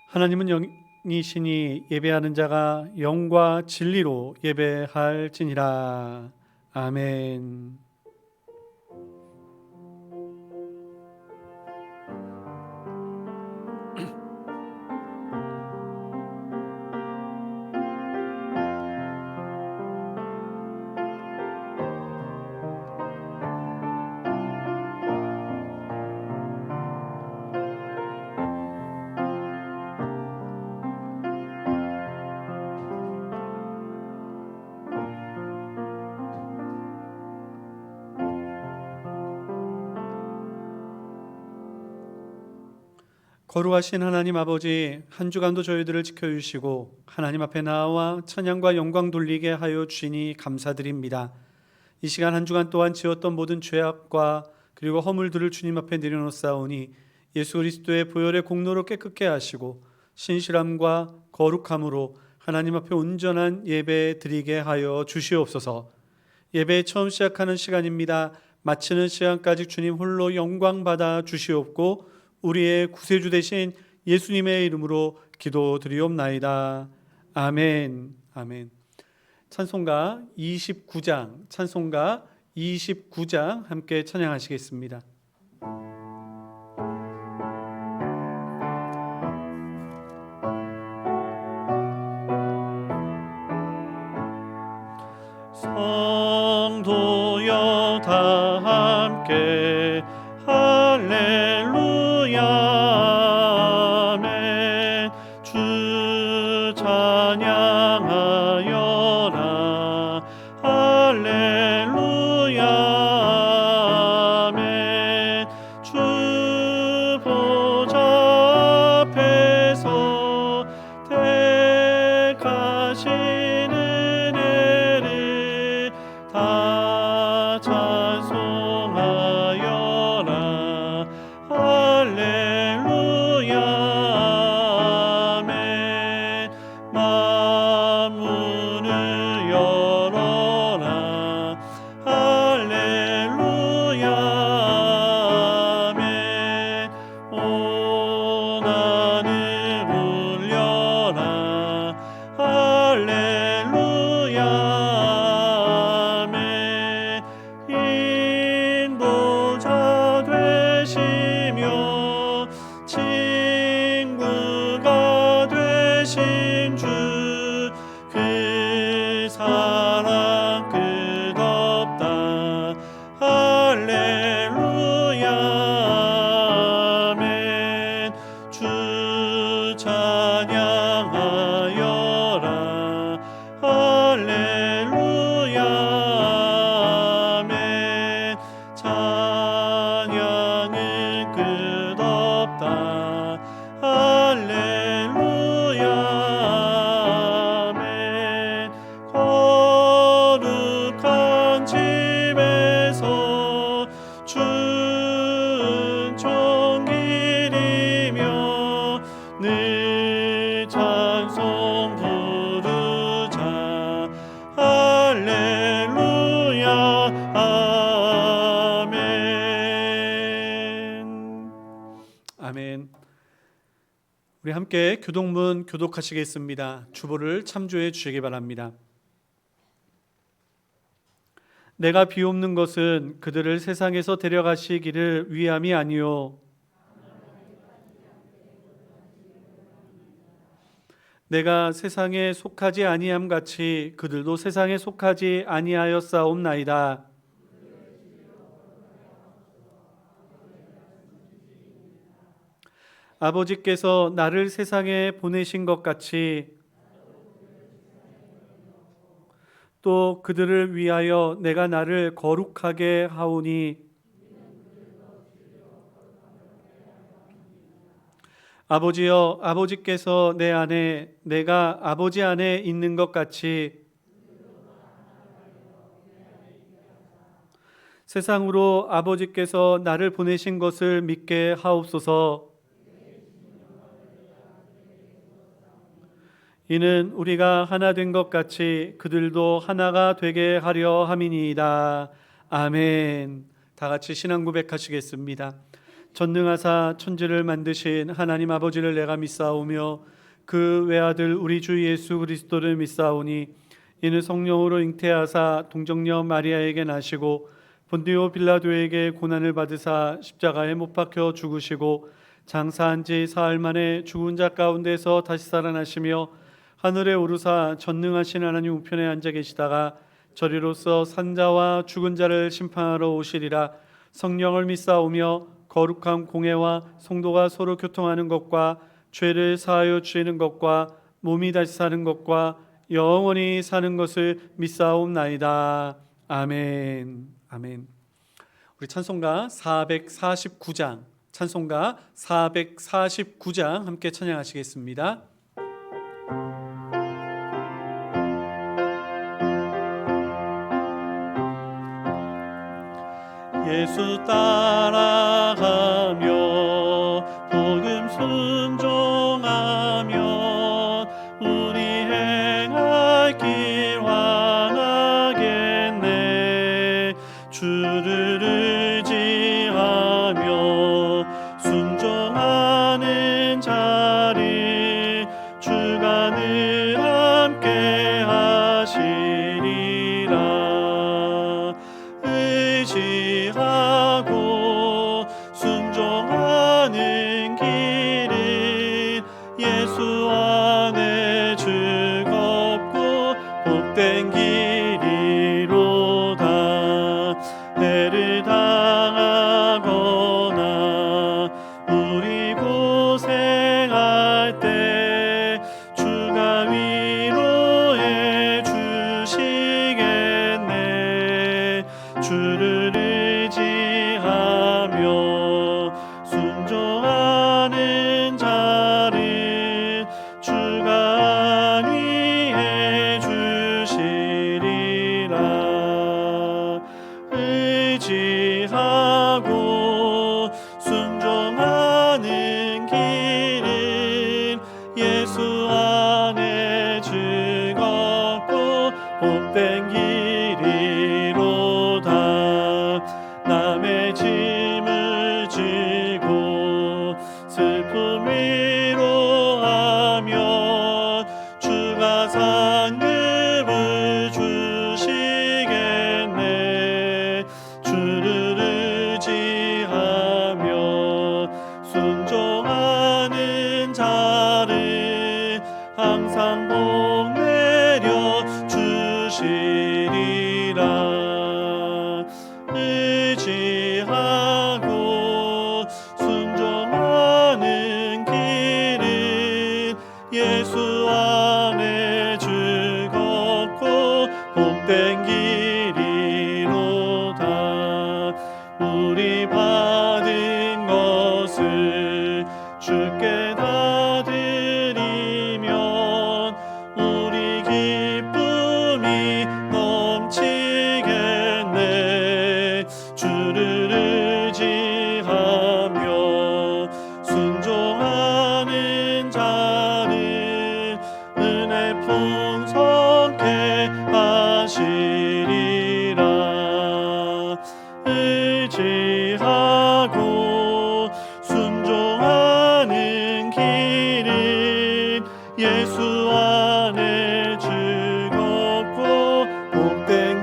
하나님은 영이시니 예배하는 자가 영과 진리로 예배할지니라. 아멘. 거룩하신 하나님 아버지, 한 주간도 저희들을 지켜주시고 하나님 앞에 나와 찬양과 영광 돌리게 하여 주시니 감사드립니다. 이 시간 한 주간 동안 지었던 모든 죄악과 그리고 허물들을 주님 앞에 내려놓사오니 예수 그리스도의 보혈의 공로로 깨끗게 하시고 신실함과 거룩함으로 하나님 앞에 온전한 예배 드리게 하여 주시옵소서. 예배 처음 시작하는 시간입니다. 마치는 시간까지 주님 홀로 영광 받아 주시옵고 우리의 구세주 되신 예수님의 이름으로 기도드리옵나이다. 아멘. 아멘. 찬송가 29장 함께 찬양하시겠습니다. 성도여 다 함께 할렐루야 아멘. 주 찬양하여라 할렐루야 아멘. 주 보좌 앞에서 택하신 은혜를 다 찬송하여라 할렐루야 아멘. 만문을 열어라 할렐루야 아멘. 온 하늘 울려라 할렐루야 아멘. 인도자 되시며 친구가 되신 주 그 사랑 끝없다 할렐루야 아멘. 주 찬양하여라 할렐루야 아멘. 찬양은 끝없다 할렐루야 아멘. 거룩한 집에서 춘총 기리며 늘 찬송 부르자 할렐루야 아멘. 아멘. 우리 함께 교동문 교독하시겠습니다. 주보를 참조해 주시기 바랍니다. 내가 비옵는 것은 그들을 세상에서 데려가시기를 위함이 아니요 내가 세상에 속하지 아니함 같이 그들도 세상에 속하지 아니하였사옵나이다. 아버지께서 나를 세상에 보내신 것 같이 또 그들을 위하여 내가 나를 거룩하게 하오니 아버지여 아버지께서 내 안에 내가 아버지 안에 있는 것 같이 세상으로 아버지께서 나를 보내신 것을 믿게 하옵소서. 이는 우리가 하나 된 것 같이 그들도 하나가 되게 하려 함이니이다. 아멘. 다 같이 신앙 고백하시겠습니다. 전능하사 천지를 만드신 하나님 아버지를 내가 믿사오며 그 외아들 우리 주 예수 그리스도를 믿사오니 이는 성령으로 잉태하사 동정녀 마리아에게 나시고 본디오 빌라도에게 고난을 받으사 십자가에 못 박혀 죽으시고 장사한 지 사흘 만에 죽은 자 가운데서 다시 살아나시며 하늘에 오르사 전능하신 하나님 우편에 앉아 계시다가 저리로서 산자와 죽은 자를 심판하러 오시리라. 성령을 믿사오며 거룩한 공회와 성도가 서로 교통하는 것과 죄를 사하여 주시는 것과 몸이 다시 사는 것과 영원히 사는 것을 믿사옵나이다. 아멘. 아멘. 우리 찬송가 449장, 찬송가 449장 함께 찬양하시겠습니다. 예수 따라가며 복음 순종하며 우리 행할 길 완하겠네. 주를 의지하며 순종하는 자를 주가 늘 함께 하시리라. 의지하고 순종하는 길은 예수 안에 즐겁고 복된 길이로다. 해를 당하거나 우리 고생할 때 주가 위로해 주시겠네. 주를 의지하며 순종하는 자를 주가 안위해 주시리라. 의지하고 순종하는 길은 예수 안에 즐겁고 복된 길이로다. 남의 짐을 지고 슬픔 위로하며 주가 상급을 주시겠네. 주를 의지하며 순종하는 자를 항상 복 내려 주시리라. 의지하고 순종하는 길은 예수 안에 즐겁고 복된 길이로다. 우리 받은 것을 주께 다 드리면 우리 기쁨이 넘치겠네. 주를 의지하며 순종하는 자를 은혜 풍성케 하시리라. 의지하고 순종하는 길은 예수 안에 즐겁고 복된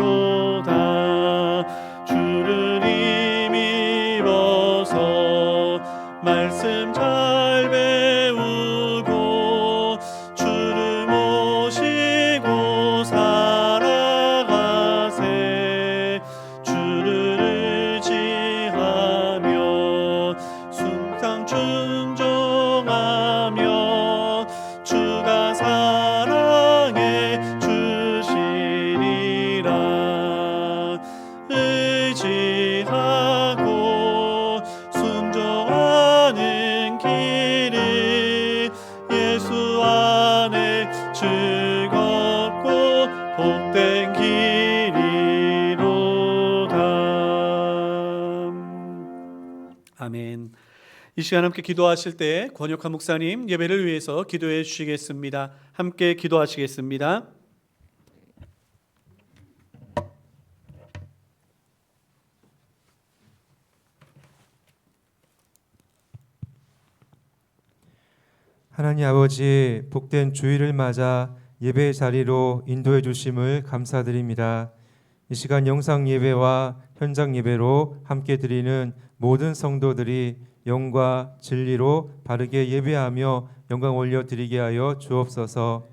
길이로다. 주를 힘입어서 말씀 잘 배우고 주를 모시고 살아가세. 주를 의지하며 순상 순종하며 주가 사랑해 주시리라. 의지하고 순종하는 길은 예수 안에 즐겁고 복된 길이로다. 아멘. 이 시간 함께 기도하실 때 권혁한 목사님 예배를 위해서 기도해 주시겠습니다. 함께 기도하시겠습니다. 하나님 아버지, 복된 주일을 맞아 예배 자리로 인도해 주심을 감사드립니다. 이 시간 영상 예배와 현장 예배로 함께 드리는 모든 성도들이 영과 진리로 바르게 예배하며 영광 올려드리게 하여 주옵소서.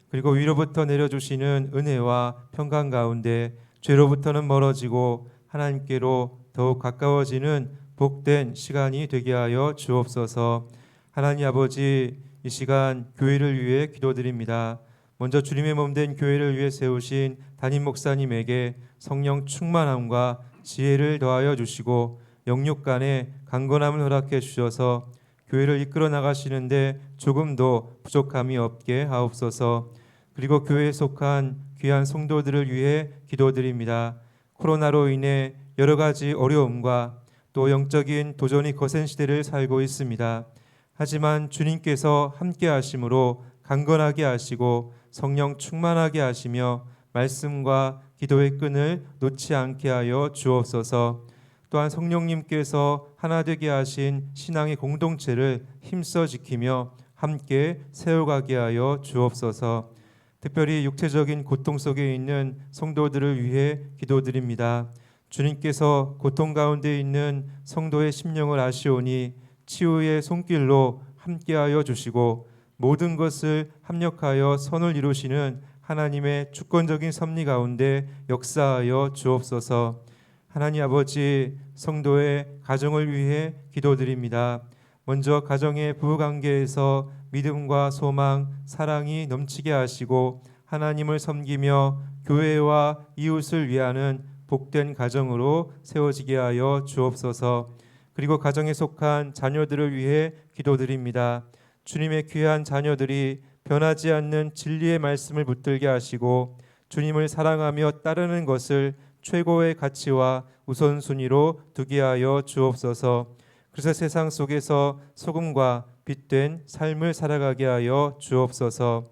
그리고 위로부터 내려주시는 은혜와 평강 가운데 죄로부터는 멀어지고 하나님께로 더욱 가까워지는 복된 시간이 되게 하여 주옵소서. 하나님 아버지, 이 시간 교회를 위해 기도드립니다. 먼저 주님의 몸된 교회를 위해 세우신 담임 목사님에게 성령 충만함과 지혜를 더하여 주시고 영육 간의 강건함을 허락해 주셔서 교회를 이끌어 나가시는데 조금도 부족함이 없게 하옵소서. 그리고 교회에 속한 귀한 성도들을 위해 기도드립니다. 코로나로 인해 여러 가지 어려움과 또 영적인 도전이 거센 시대를 살고 있습니다. 하지만 주님께서 함께 하심으로 강건하게 하시고 성령 충만하게 하시며 말씀과 기도의 끈을 놓지 않게 하여 주옵소서. 또한 성령님께서 하나 되게 하신 신앙의 공동체를 힘써 지키며 함께 세워가게 하여 주옵소서. 특별히 육체적인 고통 속에 있는 성도들을 위해 기도드립니다. 주님께서 고통 가운데 있는 성도의 심령을 아시오니 치유의 손길로 함께하여 주시고 모든 것을 합력하여 선을 이루시는 하나님의 주권적인 섭리 가운데 역사하여 주옵소서. 하나님 아버지, 성도의 가정을 위해 기도드립니다. 먼저 가정의 부부관계에서 믿음과 소망, 사랑이 넘치게 하시고 하나님을 섬기며 교회와 이웃을 위하는 복된 가정으로 세워지게 하여 주옵소서. 그리고 가정에 속한 자녀들을 위해 기도드립니다. 주님의 귀한 자녀들이 변하지 않는 진리의 말씀을 붙들게 하시고 주님을 사랑하며 따르는 것을 최고의 가치와 우선순위로 두게 하여 주옵소서. 그래서 세상 속에서 소금과 빛된 삶을 살아가게 하여 주옵소서.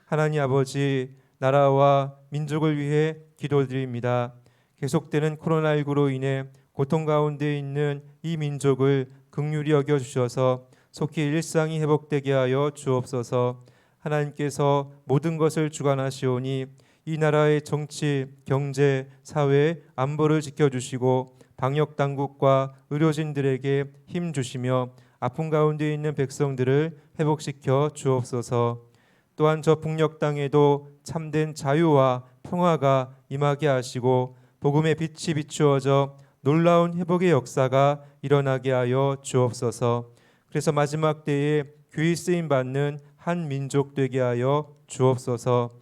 하나님 아버지, 나라와 민족을 위해 기도드립니다. 계속되는 코로나19로 인해 고통 가운데 있는 이 민족을 긍휼히 여겨 주셔서 속히 일상이 회복되게 하여 주옵소서. 하나님께서 모든 것을 주관하시오니 이 나라의 정치, 경제, 사회, 안보를 지켜주시고 방역 당국과 의료진들에게 힘 주시며 아픔 가운데 있는 백성들을 회복시켜 주옵소서. 또한 저 북녘 땅에도 참된 자유와 평화가 임하게 하시고 복음의 빛이 비추어져 놀라운 회복의 역사가 일어나게 하여 주옵소서. 그래서 마지막 때에 귀히 쓰임 받는 한 민족 되게 하여 주옵소서.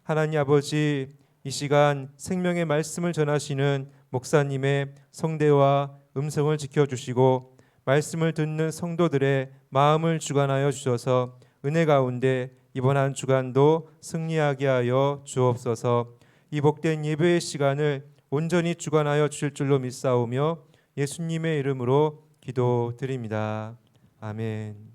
하나님 아버지, 이 시간 생명의 말씀을 전하시는 목사님의 성대와 음성을 지켜주시고 말씀을 듣는 성도들의 마음을 주관하여 주셔서 은혜 가운데 이번 한 주간도 승리하게 하여 주옵소서. 이 복된 예배의 시간을 온전히 주관하여 주실 줄로 믿사오며 예수님의 이름으로 기도드립니다. 아멘.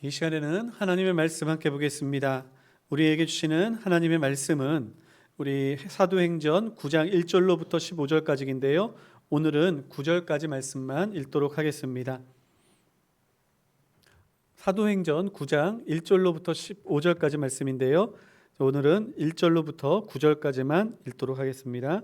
이 시간에는 하나님의 말씀 함께 보겠습니다. 우리에게 주시는 하나님의 말씀은 우리 사도행전 9장 1절로부터 15절까지인데요. 오늘은 9절까지 말씀만 읽도록 하겠습니다. 사도행전 9장 1절로부터 15절까지 말씀인데요. 오늘은 1절로부터 9절까지만 읽도록 하겠습니다.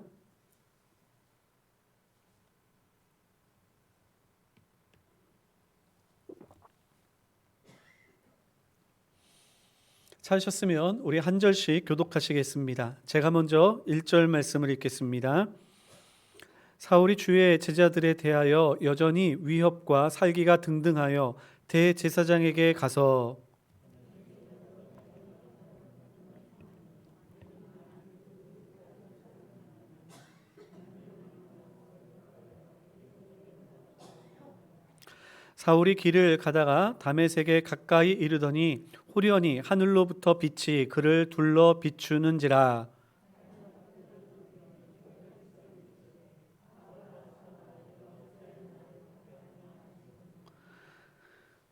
찾으셨으면 우리 한 절씩 교독하시겠습니다. 제가 먼저 1절 말씀을 읽겠습니다. 사울이 주의 제자들에 대하여 여전히 위협과 살기가 등등하여 대제사장에게 가서 사울이 길을 가다가 다메섹에 가까이 이르더니 호련히 하늘로부터 빛이 그를 둘러 비추는지라.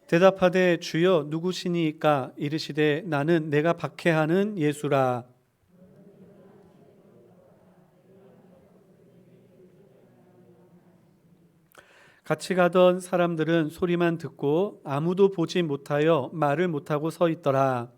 대답하되 주여 누구시니까? 이르시되 나는 내가 박해하는 예수라. 같이 가던 사람들은 소리만 듣고 아무도 보지 못하여 말을 못하고 서 있더라.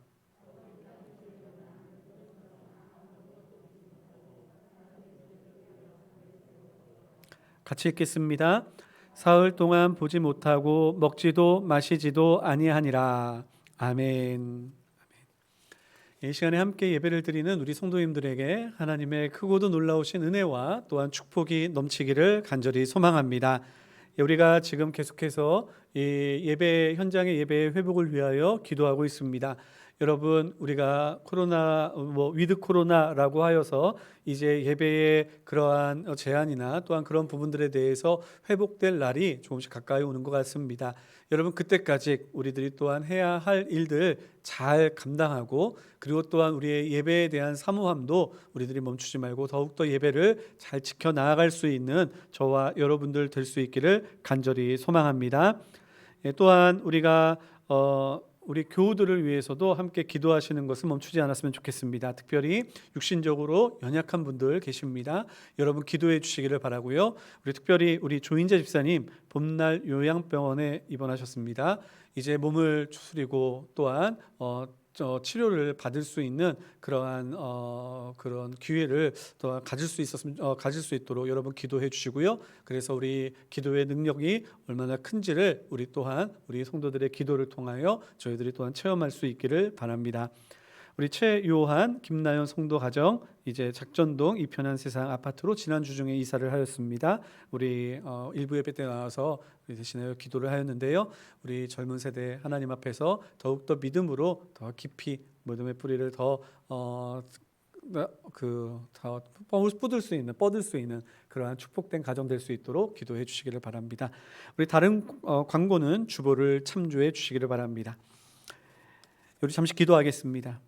같이 읽겠습니다. 사흘 동안 보지 못하고 먹지도 마시지도 아니하니라. 아멘. 이 시간에 함께 예배를 드리는 우리 성도님들에게 하나님의 크고도 놀라우신 은혜와 또한 축복이 넘치기를 간절히 소망합니다. 우리가 지금 계속해서 이 예배 현장의 예배 회복을 위하여 기도하고 있습니다. 여러분, 우리가 코로나 위드 코로나라고 하여서 이제 예배의 그러한 제한이나 또한 그런 부분들에 대해서 회복될 날이 조금씩 가까이 오는 것 같습니다. 여러분, 그때까지 우리들이 또한 해야 할 일들 잘 감당하고, 그리고 또한 우리의 예배에 대한 사모함도 우리들이 멈추지 말고 더욱더 예배를 잘 지켜 나아갈 수 있는 저와 여러분들 될 수 있기를 간절히 소망합니다. 또한 우리가 우리 교우들을 위해서도 함께 기도하시는 것을 멈추지 않았으면 좋겠습니다. 특별히 육신적으로 연약한 분들 계십니다. 여러분 기도해 주시기를 바라고요. 우리 특별히 우리 조인재 집사님 봄날 요양병원에 입원하셨습니다. 이제 몸을 추스리고 또한 치료를 받을 수 있는 그러한 그런 기회를 또 가질 수 있도록 여러분 기도해 주시고요. 그래서 우리 기도의 능력이 얼마나 큰지를 우리 또한 우리 성도들의 기도를 통하여 저희들이 또한 체험할 수 있기를 바랍니다. 우리 최요한, 김나연 성도 가정 이제 작전동 이편한 세상 아파트로 지난주 중에 이사를 하였습니다. 우리 일부 예배 때 나와서 우리 대신하여 기도를 하였는데요. 우리 젊은 세대 하나님 앞에서 더욱더 믿음으로 더 깊이 믿음의 뿌리를 더 뻗을 수 있는 그러한 축복된 가정 될 수 있도록 기도해 주시기를 바랍니다. 우리 다른 광고는 주보를 참조해 주시기를 바랍니다. 우리 잠시 기도하겠습니다.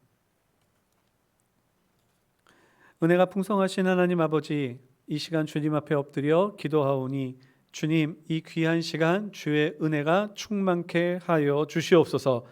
은혜가 풍성하신 하나님 아버지, 이 시간 주님 앞에 엎드려 기도하오니 주님, 이 귀한 시간 주의 은혜가 충만케 하여 주시옵소서.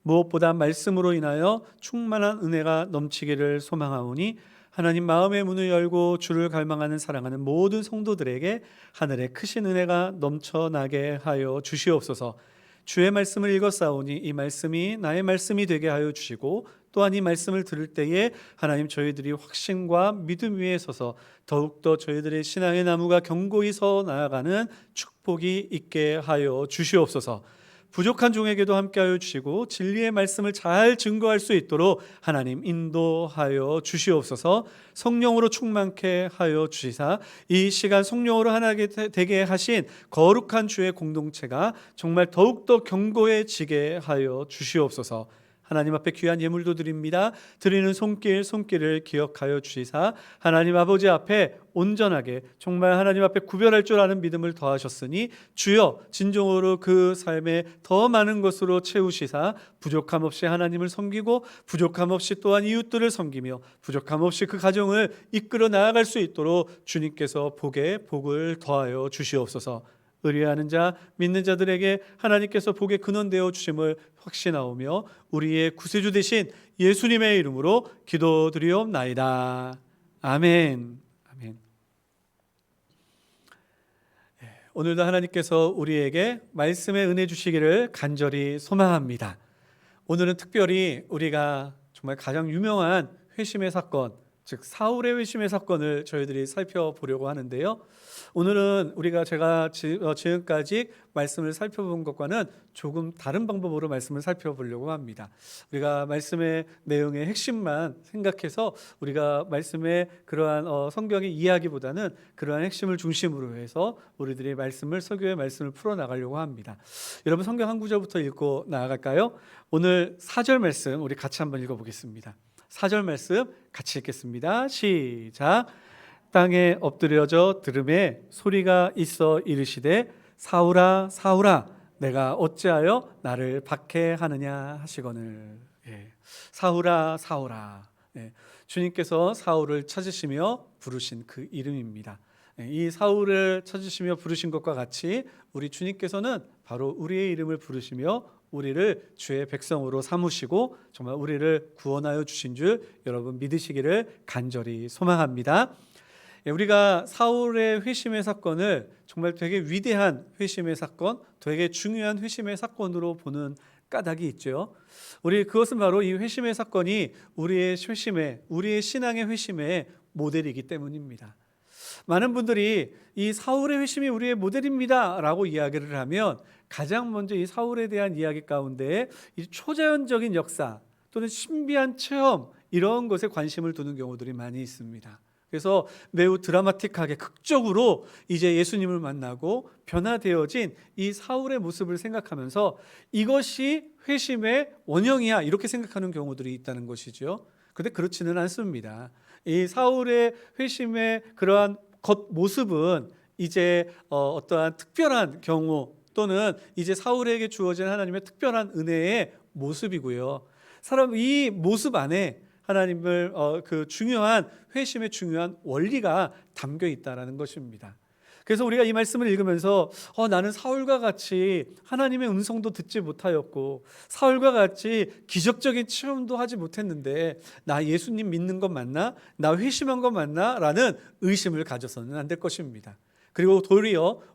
무엇보다 말씀으로 인하여 충만한 은혜가 넘치기를 소망하오니 하나님 마음의 문을 열고 주를 갈망하는 사랑하는 모든 성도들에게 하늘의 크신 은혜가 넘쳐나게 하여 주시옵소서. 주의 말씀을 읽었사오니 이 말씀이 나의 말씀이 되게 하여 주시고, 또한 이 말씀을 들을 때에 하나님 저희들이 확신과 믿음 위에 서서 더욱더 저희들의 신앙의 나무가 견고히 서 나아가는 축복이 있게 하여 주시옵소서. 부족한 종에게도 함께하여 주시고 진리의 말씀을 잘 증거할 수 있도록 하나님 인도하여 주시옵소서. 성령으로 충만케 하여 주시사 이 시간 성령으로 하나게 되게 하신 거룩한 주의 공동체가 정말 더욱더 견고해지게 하여 주시옵소서. 하나님 앞에 귀한 예물도 드립니다. 드리는 손길을 기억하여 주시사 하나님 아버지 앞에 온전하게 정말 하나님 앞에 구별할 줄 아는 믿음을 더하셨으니 주여 진정으로 그 삶에 더 많은 것으로 채우시사 부족함 없이 하나님을 섬기고 부족함 없이 또한 이웃들을 섬기며 부족함 없이 그 가정을 이끌어 나아갈 수 있도록 주님께서 복을 더하여 주시옵소서. 의뢰하는 자, 믿는 자들에게 하나님께서 복의 근원 되어 주심을 확신하오며 우리의 구세주 되신 예수님의 이름으로 기도드리옵나이다. 아멘. 아멘. 오늘도 하나님께서 우리에게 말씀의 은혜 주시기를 간절히 소망합니다. 오늘은 특별히 우리가 정말 가장 유명한 회심의 사건, 즉 사울의 회심의 사건을 저희들이 살펴보려고 하는데요. 오늘은 제가 지금까지 말씀을 살펴본 것과는 조금 다른 방법으로 말씀을 살펴보려고 합니다. 우리가 말씀의 내용의 핵심만 생각해서 우리가 말씀의 그러한 성경의 이야기보다는 그러한 핵심을 중심으로 해서 우리들의 설교의 말씀을 풀어나가려고 합니다. 여러분 성경 한 구절부터 읽고 나아갈까요? 오늘 4절 말씀 우리 같이 한번 읽어보겠습니다. 4절 말씀 같이 읽겠습니다. 시작. 땅에 엎드려져 들음에 소리가 있어 이르시되 사울아 사울아 내가 어찌하여 나를 박해하느냐 하시거늘. 예. 사울아 사울아. 예. 주님께서 사울을 찾으시며 부르신 그 이름입니다. 예. 이 사울을 찾으시며 부르신 것과 같이 우리 주님께서는 바로 우리의 이름을 부르시며 우리를 주의 백성으로 삼으시고 정말 우리를 구원하여 주신 줄 여러분 믿으시기를 간절히 소망합니다. 우리가 사울의 회심의 사건을 정말 되게 위대한 회심의 사건, 되게 중요한 회심의 사건으로 보는 까닭이 있죠. 우리 그것은 바로 이 회심의 사건이 우리의 신앙의 회심의 모델이기 때문입니다. 많은 분들이 이 사울의 회심이 우리의 모델입니다 라고 이야기를 하면 가장 먼저 이 사울에 대한 이야기 가운데 이 초자연적인 역사 또는 신비한 체험 이런 것에 관심을 두는 경우들이 많이 있습니다. 그래서 매우 드라마틱하게 극적으로 이제 예수님을 만나고 변화되어진 이 사울의 모습을 생각하면서 이것이 회심의 원형이야 이렇게 생각하는 경우들이 있다는 것이죠. 그런데 그렇지는 않습니다. 이 사울의 회심의 그러한 겉모습은 이제 어떠한 특별한 경우 또는 이제 사울에게 주어진 하나님의 특별한 은혜의 모습이고요. 사람 이 모습 안에 하나님을 그 중요한 회심의 중요한 원리가 담겨 있다라는 것입니다. 그래서 우리가 이 말씀을 읽으면서 나는 사울과 같이 하나님의 음성도 듣지 못하였고 사울과 같이 기적적인 체험도 하지 못했는데 나 예수님 믿는 것 맞나? 나 회심한 것 맞나? 라는 의심을 가져서는 안 될 것입니다. 그리고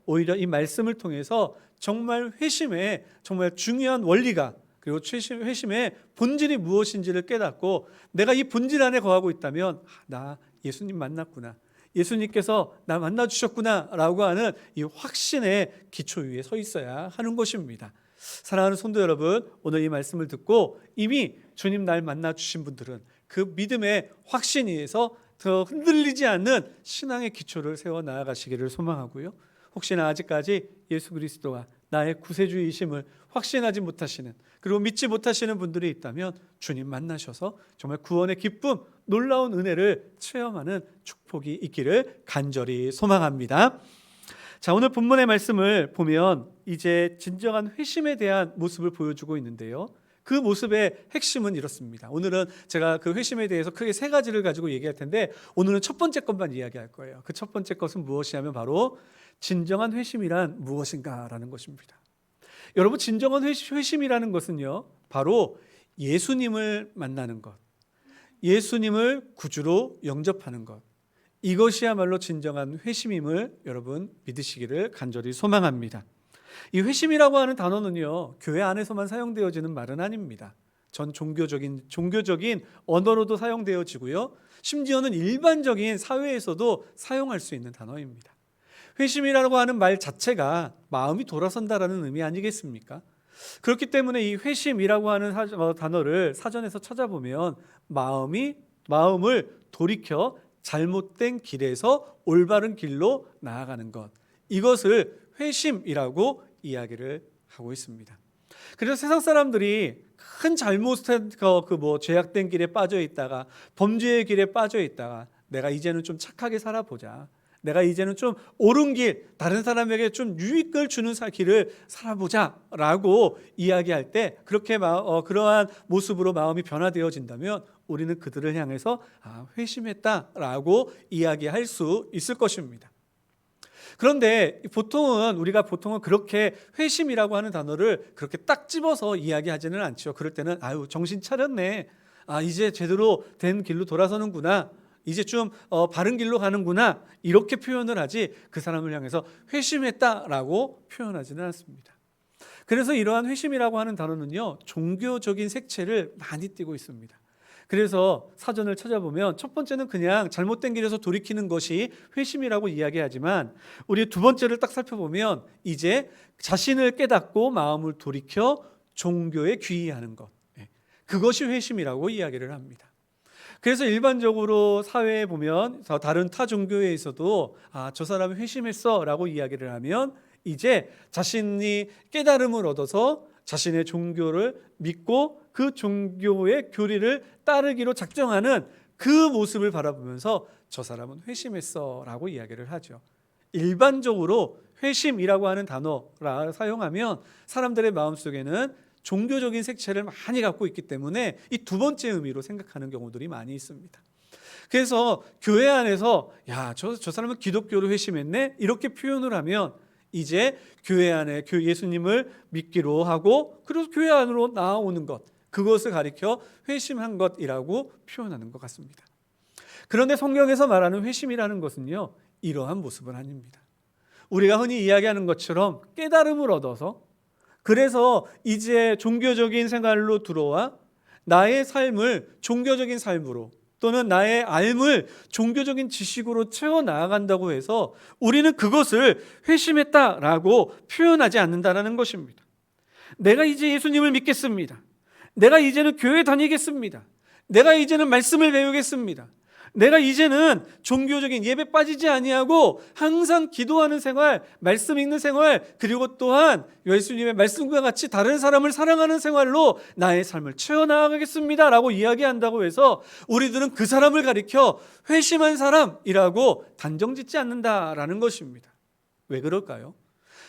오히려 이 말씀을 통해서 정말 회심의 정말 중요한 원리가 그리고 회심의 본질이 무엇인지를 깨닫고 내가 이 본질 안에 거하고 있다면 나 예수님 만났구나. 예수님께서 나 만나주셨구나 라고 하는 이 확신의 기초 위에 서 있어야 하는 것입니다. 사랑하는 성도 여러분, 오늘 이 말씀을 듣고 이미 주님 날 만나주신 분들은 그 믿음의 확신 위에서 더 흔들리지 않는 신앙의 기초를 세워 나아가시기를 소망하고요. 혹시나 아직까지 예수 그리스도가 나의 구세주이심을 확신하지 못하시는 그리고 믿지 못하시는 분들이 있다면 주님 만나셔서 정말 구원의 기쁨, 놀라운 은혜를 체험하는 축복이 있기를 간절히 소망합니다. 자, 오늘 본문의 말씀을 보면 이제 진정한 회심에 대한 모습을 보여주고 있는데요. 그 모습의 핵심은 이렇습니다. 오늘은 제가 그 회심에 대해서 크게 세 가지를 가지고 얘기할 텐데 오늘은 첫 번째 것만 이야기할 거예요. 그 첫 번째 것은 무엇이냐면 바로 진정한 회심이란 무엇인가라는 것입니다. 여러분, 진정한 회심이라는 것은요, 바로 예수님을 만나는 것, 예수님을 구주로 영접하는 것, 이것이야말로 진정한 회심임을 여러분 믿으시기를 간절히 소망합니다. 이 회심이라고 하는 단어는요, 교회 안에서만 사용되어지는 말은 아닙니다. 전 종교적인 언어로도 사용되어지고요, 심지어는 일반적인 사회에서도 사용할 수 있는 단어입니다. 회심이라고 하는 말 자체가 마음이 돌아선다라는 의미 아니겠습니까? 그렇기 때문에 이 회심이라고 하는 단어를 사전에서 찾아보면 마음을 돌이켜 잘못된 길에서 올바른 길로 나아가는 것, 이것을 회심이라고 이야기를 하고 있습니다. 그래서 세상 사람들이 큰 잘못된 죄악된 길에 빠져 있다가 범죄의 길에 빠져 있다가 내가 이제는 좀 착하게 살아보자, 내가 이제는 좀 옳은 길, 다른 사람에게 좀 유익을 주는 길을 살아보자 라고 이야기할 때 그렇게 그러한 모습으로 마음이 변화되어진다면 우리는 그들을 향해서 회심했다라고 이야기할 수 있을 것입니다. 그런데 우리가 보통은 그렇게 회심이라고 하는 단어를 그렇게 딱 집어서 이야기하지는 않죠. 그럴 때는 정신 차렸네, 이제 제대로 된 길로 돌아서는구나, 이제 좀 바른 길로 가는구나, 이렇게 표현을 하지 그 사람을 향해서 회심했다라고 표현하지는 않습니다. 그래서 이러한 회심이라고 하는 단어는요, 종교적인 색채를 많이 띠고 있습니다. 그래서 사전을 찾아보면 첫 번째는 그냥 잘못된 길에서 돌이키는 것이 회심이라고 이야기하지만 우리 두 번째를 딱 살펴보면 이제 자신을 깨닫고 마음을 돌이켜 종교에 귀의하는 것, 그것이 회심이라고 이야기를 합니다. 그래서 일반적으로 사회에 보면 다른 타 종교에서도 저 사람이 회심했어 라고 이야기를 하면 이제 자신이 깨달음을 얻어서 자신의 종교를 믿고 그 종교의 교리를 따르기로 작정하는 그 모습을 바라보면서 저 사람은 회심했어 라고 이야기를 하죠. 일반적으로 회심이라고 하는 단어라 사용하면 사람들의 마음속에는 종교적인 색채를 많이 갖고 있기 때문에 이 두 번째 의미로 생각하는 경우들이 많이 있습니다. 그래서 교회 안에서 저 사람은 기독교로 회심했네 이렇게 표현을 하면 이제 교회 안에 예수님을 믿기로 하고 그래서 교회 안으로 나아오는 것, 그것을 가리켜 회심한 것이라고 표현하는 것 같습니다. 그런데 성경에서 말하는 회심이라는 것은요, 이러한 모습은 아닙니다. 우리가 흔히 이야기하는 것처럼 깨달음을 얻어서 그래서 이제 종교적인 생활로 들어와 나의 삶을 종교적인 삶으로 또는 나의 삶을 종교적인 지식으로 채워나간다고 해서 우리는 그것을 회심했다라고 표현하지 않는다는 것입니다. 내가 이제 예수님을 믿겠습니다. 내가 이제는 교회 다니겠습니다. 내가 이제는 말씀을 배우겠습니다. 내가 이제는 종교적인 예배 빠지지 아니하고 항상 기도하는 생활, 말씀 읽는 생활, 그리고 또한 예수님의 말씀과 같이 다른 사람을 사랑하는 생활로 나의 삶을 채워나가겠습니다 라고 이야기한다고 해서 우리들은 그 사람을 가리켜 회심한 사람이라고 단정짓지 않는다라는 것입니다. 왜 그럴까요?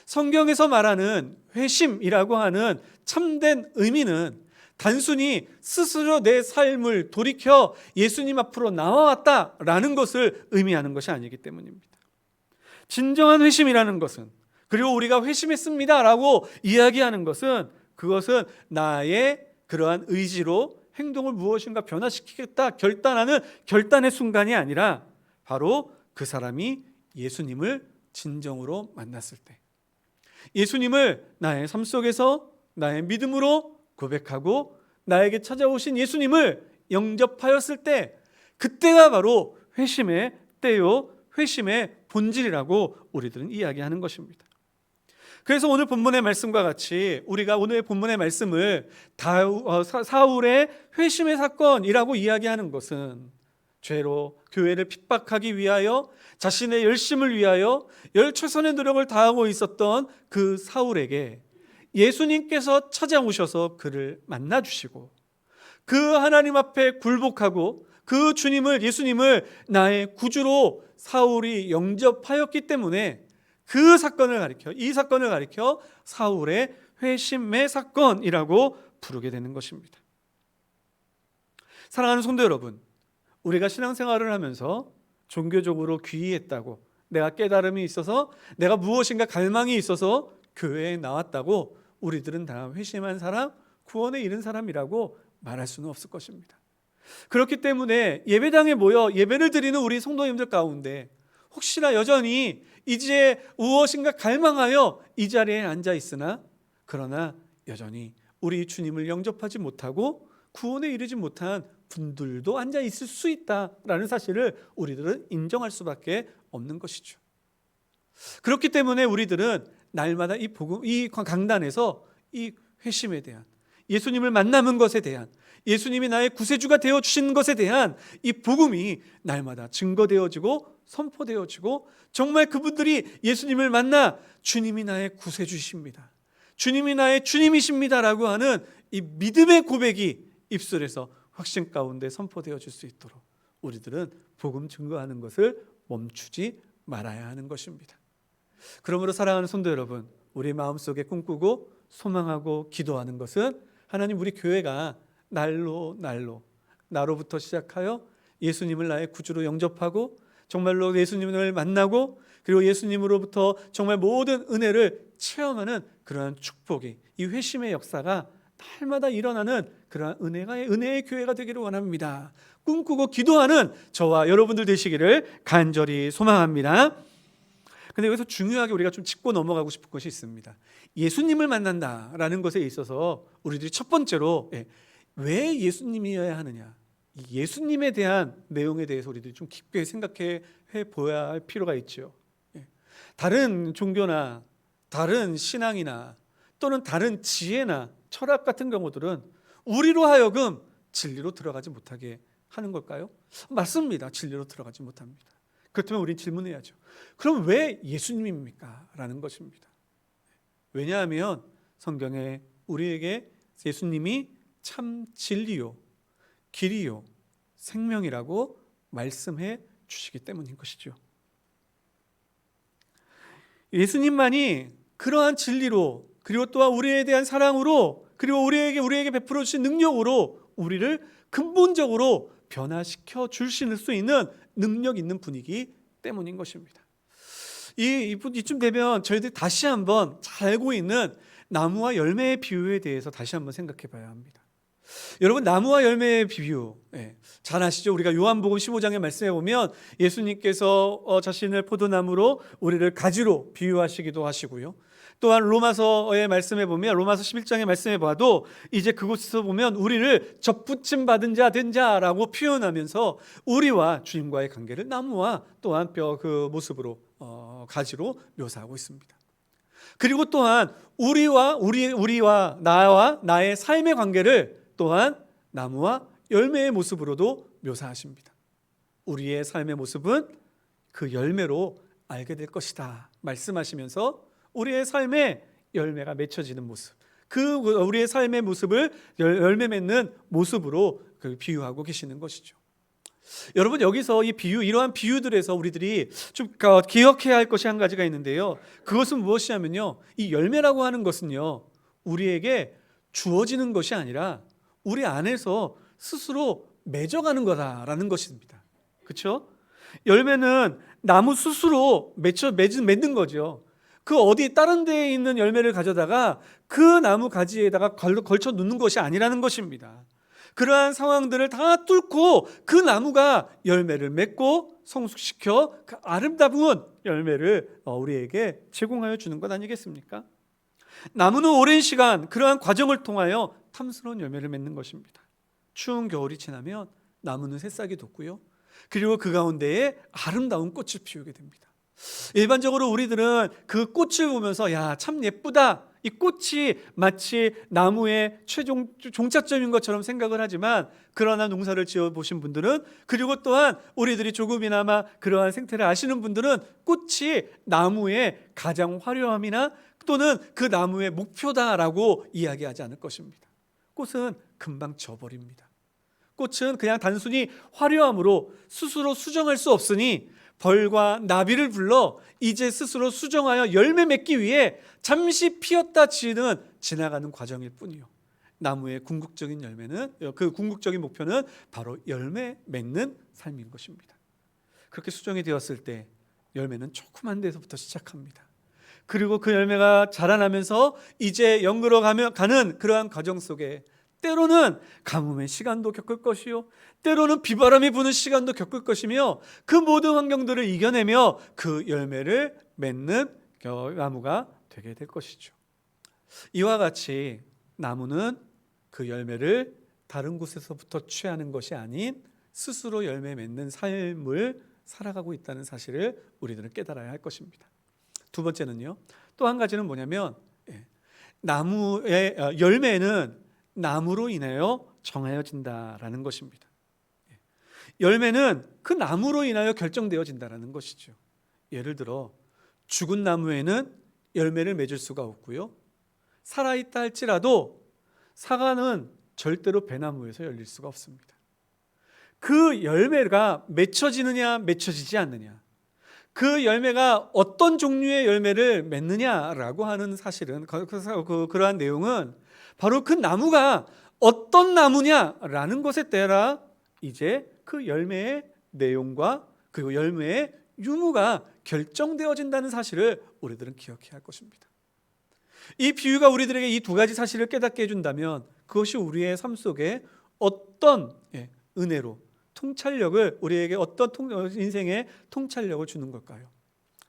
성경에서 말하는 회심이라고 하는 참된 의미는 단순히 스스로 내 삶을 돌이켜 예수님 앞으로 나와왔다라는 것을 의미하는 것이 아니기 때문입니다. 진정한 회심이라는 것은, 그리고 우리가 회심했습니다라고 이야기하는 것은, 그것은 나의 그러한 의지로 행동을 무엇인가 변화시키겠다 결단하는 결단의 순간이 아니라 바로 그 사람이 예수님을 진정으로 만났을 때, 예수님을 나의 삶 속에서 나의 믿음으로 고백하고 나에게 찾아오신 예수님을 영접하였을 때, 그때가 바로 회심의 때요, 회심의 본질이라고 우리들은 이야기하는 것입니다. 그래서 오늘 본문의 말씀과 같이 우리가 오늘 본문의 말씀을 사울의 회심의 사건이라고 이야기하는 것은 죄로 교회를 핍박하기 위하여 자신의 열심을 위하여 최선의 노력을 다하고 있었던 그 사울에게 예수님께서 찾아오셔서 그를 만나주시고 그 하나님 앞에 굴복하고 그 예수님을 나의 구주로 사울이 영접하였기 때문에 이 사건을 가리켜 사울의 회심의 사건이라고 부르게 되는 것입니다. 사랑하는 성도 여러분, 우리가 신앙생활을 하면서 종교적으로 귀의했다고, 내가 깨달음이 있어서, 내가 무엇인가 갈망이 있어서 교회에 나왔다고 우리들은 다 회심한 사람, 구원에 이른 사람이라고 말할 수는 없을 것입니다. 그렇기 때문에 예배당에 모여 예배를 드리는 우리 성도님들 가운데 혹시나 여전히 이제 무엇인가 갈망하여 이 자리에 앉아 있으나, 그러나 여전히 우리 주님을 영접하지 못하고 구원에 이르지 못한 분들도 앉아 있을 수 있다라는 사실을 우리들은 인정할 수밖에 없는 것이죠. 그렇기 때문에 우리들은 날마다 이 강단에서 이 회심에 대한, 예수님을 만나는 것에 대한, 예수님이 나의 구세주가 되어 주신 것에 대한 이 복음이 날마다 증거되어지고 선포되어지고, 정말 그분들이 예수님을 만나 주님이 나의 구세주십니다, 주님이 나의 주님이십니다라고 하는 이 믿음의 고백이 입술에서 확신 가운데 선포되어질 수 있도록 우리들은 복음 증거하는 것을 멈추지 말아야 하는 것입니다. 그러므로 사랑하는 성도 여러분, 우리 마음속에 꿈꾸고 소망하고 기도하는 것은 하나님, 우리 교회가 나로부터 시작하여 예수님을 나의 구주로 영접하고 정말로 예수님을 만나고 그리고 예수님으로부터 정말 모든 은혜를 체험하는 그러한 축복이, 이 회심의 역사가 날마다 일어나는 그러한 은혜의 교회가 되기를 원합니다. 꿈꾸고 기도하는 저와 여러분들 되시기를 간절히 소망합니다. 근데 여기서 중요하게 우리가 좀 짚고 넘어가고 싶은 것이 있습니다. 예수님을 만난다라는 것에 있어서 우리들이 첫 번째로 왜 예수님이어야 하느냐, 이 예수님에 대한 내용에 대해서 우리들이 좀 깊게 생각해 보아야 할 필요가 있죠. 다른 종교나 다른 신앙이나 또는 다른 지혜나 철학 같은 경우들은 우리로 하여금 진리로 들어가지 못하게 하는 걸까요? 맞습니다. 진리로 들어가지 못합니다. 그렇다면 우리는 질문해야죠. 그럼 왜 예수님입니까? 라는 것입니다. 왜냐하면 성경에 우리에게 예수님이 참 진리요, 길이요, 생명이라고 말씀해 주시기 때문인 것이죠. 예수님만이 그러한 진리로, 그리고 또한 우리에 대한 사랑으로, 그리고 우리에게 베풀어 주신 능력으로 우리를 근본적으로 변화시켜 주실 수 있는 능력 있는 분이기 때문인 것입니다. 이쯤 되면 저희들이 다시 한번 잘 알고 있는 나무와 열매의 비유에 대해서 다시 한번 생각해 봐야 합니다. 여러분, 나무와 열매의 비유, 잘 아시죠? 우리가 요한복음 15장의 말씀에 보면 예수님께서 자신을 포도나무로 우리를 가지로 비유하시기도 하시고요. 또한 로마서의 말씀에 보면, 로마서 11장의 말씀에 봐도 이제 그곳에서 보면 우리를 접붙임 받은 자 된 자라고 표현하면서 우리와 주님과의 관계를 나무와 또한 그 모습으로 가지로 묘사하고 있습니다. 그리고 또한 우리와 나와 나의 삶의 관계를 또한 나무와 열매의 모습으로도 묘사하십니다. 우리의 삶의 모습은 그 열매로 알게 될 것이다 말씀하시면서 우리의 삶에 열매가 맺혀지는 모습, 그 우리의 삶의 모습을 열매 맺는 모습으로 비유하고 계시는 것이죠. 여러분, 여기서 이러한 비유들에서 우리들이 좀 기억해야 할 것이 한 가지가 있는데요. 그것은 무엇이냐면요, 이 열매라고 하는 것은요, 우리에게 주어지는 것이 아니라 우리 안에서 스스로 맺어가는 거다라는 것입니다. 그렇죠? 열매는 나무 스스로 맺는 거죠. 그 어디 다른 데에 있는 열매를 가져다가 그 나무 가지에다가 걸쳐 놓는 것이 아니라는 것입니다. 그러한 상황들을 다 뚫고 그 나무가 열매를 맺고 성숙시켜 그 아름다운 열매를 우리에게 제공하여 주는 것 아니겠습니까? 나무는 오랜 시간 그러한 과정을 통하여 탐스러운 열매를 맺는 것입니다. 추운 겨울이 지나면 나무는 새싹이 돋고요, 그리고 그 가운데에 아름다운 꽃을 피우게 됩니다. 일반적으로 우리들은 그 꽃을 보면서 야, 참 예쁘다, 이 꽃이 마치 나무의 최종 종착점인 것처럼 생각을 하지만, 그러나 농사를 지어보신 분들은, 그리고 또한 우리들이 조금이나마 그러한 생태를 아시는 분들은 꽃이 나무의 가장 화려함이나 또는 그 나무의 목표다라고 이야기하지 않을 것입니다. 꽃은 금방 져버립니다. 꽃은 그냥 단순히 화려함으로 스스로 수정할 수 없으니 벌과 나비를 불러 이제 스스로 수정하여 열매 맺기 위해 잠시 피었다 지나가는 과정일 뿐이요, 나무의 궁극적인 열매는, 그 궁극적인 목표는 바로 열매 맺는 삶인 것입니다. 그렇게 수정이 되었을 때 열매는 조그만 데서부터 시작합니다. 그리고 그 열매가 자라나면서 이제 연그러 가는 그러한 과정 속에 때로는 가뭄의 시간도 겪을 것이요, 때로는 비바람이 부는 시간도 겪을 것이며, 그 모든 환경들을 이겨내며 그 열매를 맺는 나무가 되게 될 것이죠. 이와 같이 나무는 그 열매를 다른 곳에서부터 취하는 것이 아닌 스스로 열매 맺는 삶을 살아가고 있다는 사실을 우리들은 깨달아야 할 것입니다. 두 번째는요, 또 한 가지는 뭐냐면, 나무의 열매는 나무로 인하여 정하여진다라는 것입니다. 열매는 그 나무로 인하여 결정되어진다라는 것이죠. 예를 들어 죽은 나무에는 열매를 맺을 수가 없고요, 살아있다 할지라도 사과는 절대로 배나무에서 열릴 수가 없습니다. 그 열매가 맺혀지느냐 맺혀지지 않느냐, 그 열매가 어떤 종류의 열매를 맺느냐라고 하는 사실은, 그러한 내용은 바로 그 나무가 어떤 나무냐라는 것에 따라 이제 그 열매의 내용과 그리고 열매의 유무가 결정되어진다는 사실을 우리들은 기억해야 할 것입니다. 이 비유가 우리들에게 이 두 가지 사실을 깨닫게 해준다면 그것이 우리의 삶 속에 어떤 은혜로 통찰력을, 우리에게 어떤 인생의 통찰력을 주는 걸까요?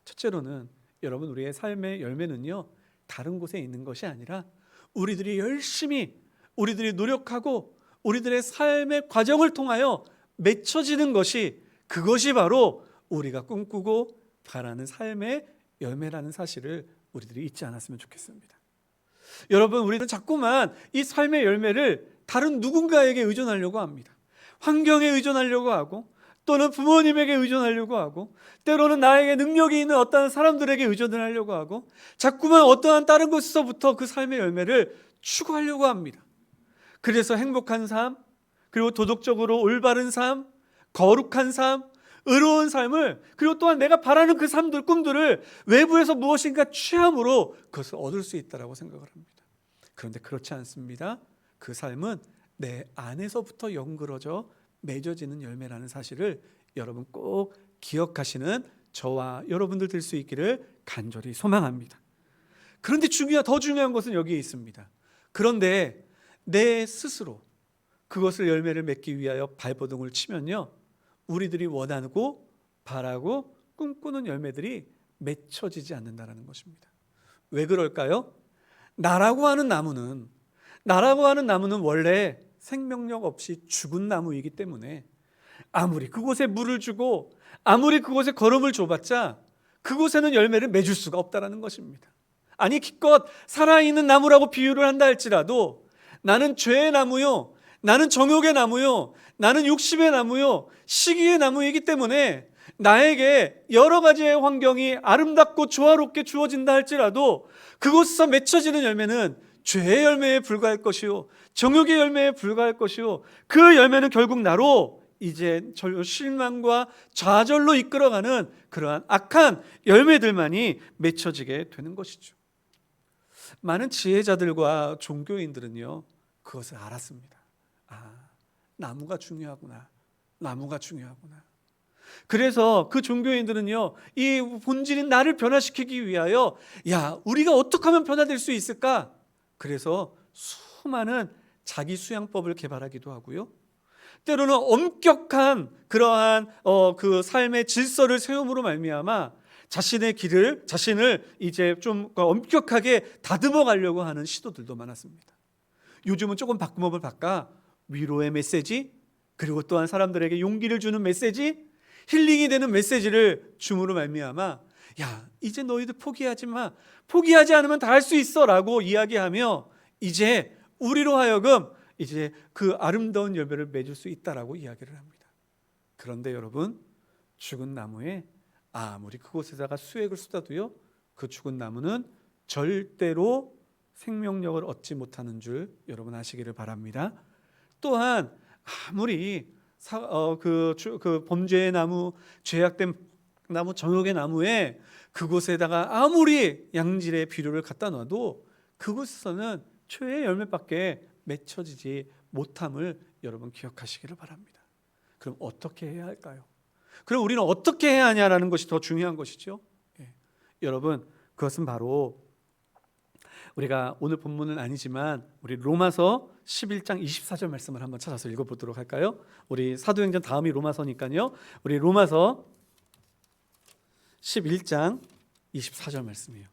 첫째로는 여러분, 우리의 삶의 열매는요, 다른 곳에 있는 것이 아니라 우리들이 열심히, 우리들이 노력하고 우리들의 삶의 과정을 통하여 맺혀지는 것이, 그것이 바로 우리가 꿈꾸고 바라는 삶의 열매라는 사실을 우리들이 잊지 않았으면 좋겠습니다. 여러분, 우리는 자꾸만 이 삶의 열매를 다른 누군가에게 의존하려고 합니다. 환경에 의존하려고 하고, 또는 부모님에게 의존하려고 하고, 때로는 나에게 능력이 있는 어떠한 사람들에게 의존을 하려고 하고, 자꾸만 어떠한 다른 곳에서부터 그 삶의 열매를 추구하려고 합니다. 그래서 행복한 삶, 그리고 도덕적으로 올바른 삶, 거룩한 삶, 의로운 삶을, 그리고 또한 내가 바라는 그 삶들, 꿈들을 외부에서 무엇인가 취함으로 그것을 얻을 수 있다라고 생각을 합니다. 그런데 그렇지 않습니다. 그 삶은 내 안에서부터 연그러져 맺어지는 열매라는 사실을 여러분 꼭 기억하시는 저와 여러분들 될 수 있기를 간절히 소망합니다. 그런데 더 중요한 것은 여기에 있습니다. 그런데 내 스스로 그것을 열매를 맺기 위하여 발버둥을 치면요, 우리들이 원하고 바라고 꿈꾸는 열매들이 맺혀지지 않는다는 것입니다. 왜 그럴까요? 나라고 하는 나무는 원래 생명력 없이 죽은 나무이기 때문에 아무리 그곳에 물을 주고 아무리 그곳에 거름을 줘봤자 그곳에는 열매를 맺을 수가 없다는 것입니다. 아니 기껏 살아있는 나무라고 비유를 한다 할지라도 나는 죄의 나무요, 나는 정욕의 나무요, 나는 욕심의 나무요, 시기의 나무이기 때문에 나에게 여러 가지의 환경이 아름답고 조화롭게 주어진다 할지라도 그곳에서 맺혀지는 열매는 죄의 열매에 불과할 것이요, 정욕의 열매에 불과할 것이요, 그 열매는 결국 나로 이제 실망과 좌절로 이끌어가는 그러한 악한 열매들만이 맺혀지게 되는 것이죠. 많은 지혜자들과 종교인들은요, 그것을 알았습니다. 나무가 중요하구나. 그래서 그 종교인들은요, 이 본질인 나를 변화시키기 위하여 우리가 어떻게 하면 변화될 수 있을까? 그래서 수많은 자기 수양법을 개발하기도 하고요, 때로는 엄격한 그러한 그 삶의 질서를 세움으로 말미암아 자신을 이제 좀 엄격하게 다듬어 가려고 하는 시도들도 많았습니다. 요즘은 조금 바꿈업을 바꿔 위로의 메시지, 그리고 또한 사람들에게 용기를 주는 메시지, 힐링이 되는 메시지를 줌으로 말미암아 이제 너희들 포기하지 않으면 다 할 수 있어 라고 이야기하며 이제 우리로 하여금 이제 그 아름다운 열매를 맺을 수 있다라고 이야기를 합니다. 그런데 여러분, 죽은 나무에 아무리 그곳에다가 수액을 쏟아도요, 그 죽은 나무는 절대로 생명력을 얻지 못하는 줄 여러분 아시기를 바랍니다. 또한 아무리 그 범죄의 나무, 죄악된 나무, 정욕의 나무에 그곳에다가 아무리 양질의 비료를 갖다 놔도 그곳에서는 죄의 열매밖에 맺혀지지 못함을 여러분 기억하시기를 바랍니다. 그럼 어떻게 해야 할까요? 그럼 우리는 어떻게 해야 하냐라는 것이 더 중요한 것이죠. 여러분, 그것은 바로 우리가 오늘 본문은 아니지만 우리 로마서 11장 24절 말씀을 한번 찾아서 읽어보도록 할까요? 우리 사도행전 다음이 로마서니까요. 우리 로마서 11장 24절 말씀이에요.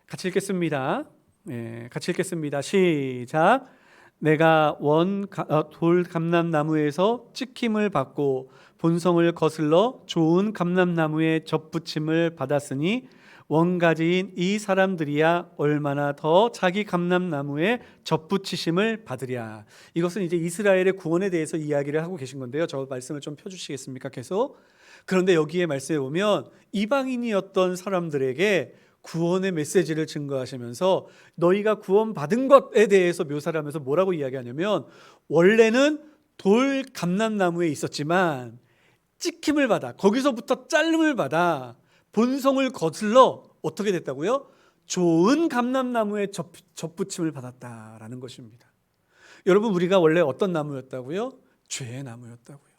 같이 읽겠습니다. 같이 읽겠습니다. 시작. 내가 돌 감람나무에서 찍힘을 받고 본성을 거슬러 좋은 감람나무에 접붙임을 받았으니 원가지인 이 사람들이야 얼마나 더 자기 감람나무에 접붙이심을 받으랴. 이것은 이제 이스라엘의 구원에 대해서 이야기를 하고 계신 건데요. 저 말씀을 좀 펴주시겠습니까? 계속. 그런데 여기에 말씀에 보면 이방인이었던 사람들에게 구원의 메시지를 증거하시면서 너희가 구원받은 것에 대해서 묘사를 하면서 뭐라고 이야기하냐면, 원래는 돌 감람나무에 있었지만 찍힘을 받아, 거기서부터 자름을 받아 본성을 거슬러 어떻게 됐다고요? 좋은 감람나무에 접붙임을 받았다라는 것입니다. 여러분, 우리가 원래 어떤 나무였다고요? 죄의 나무였다고요.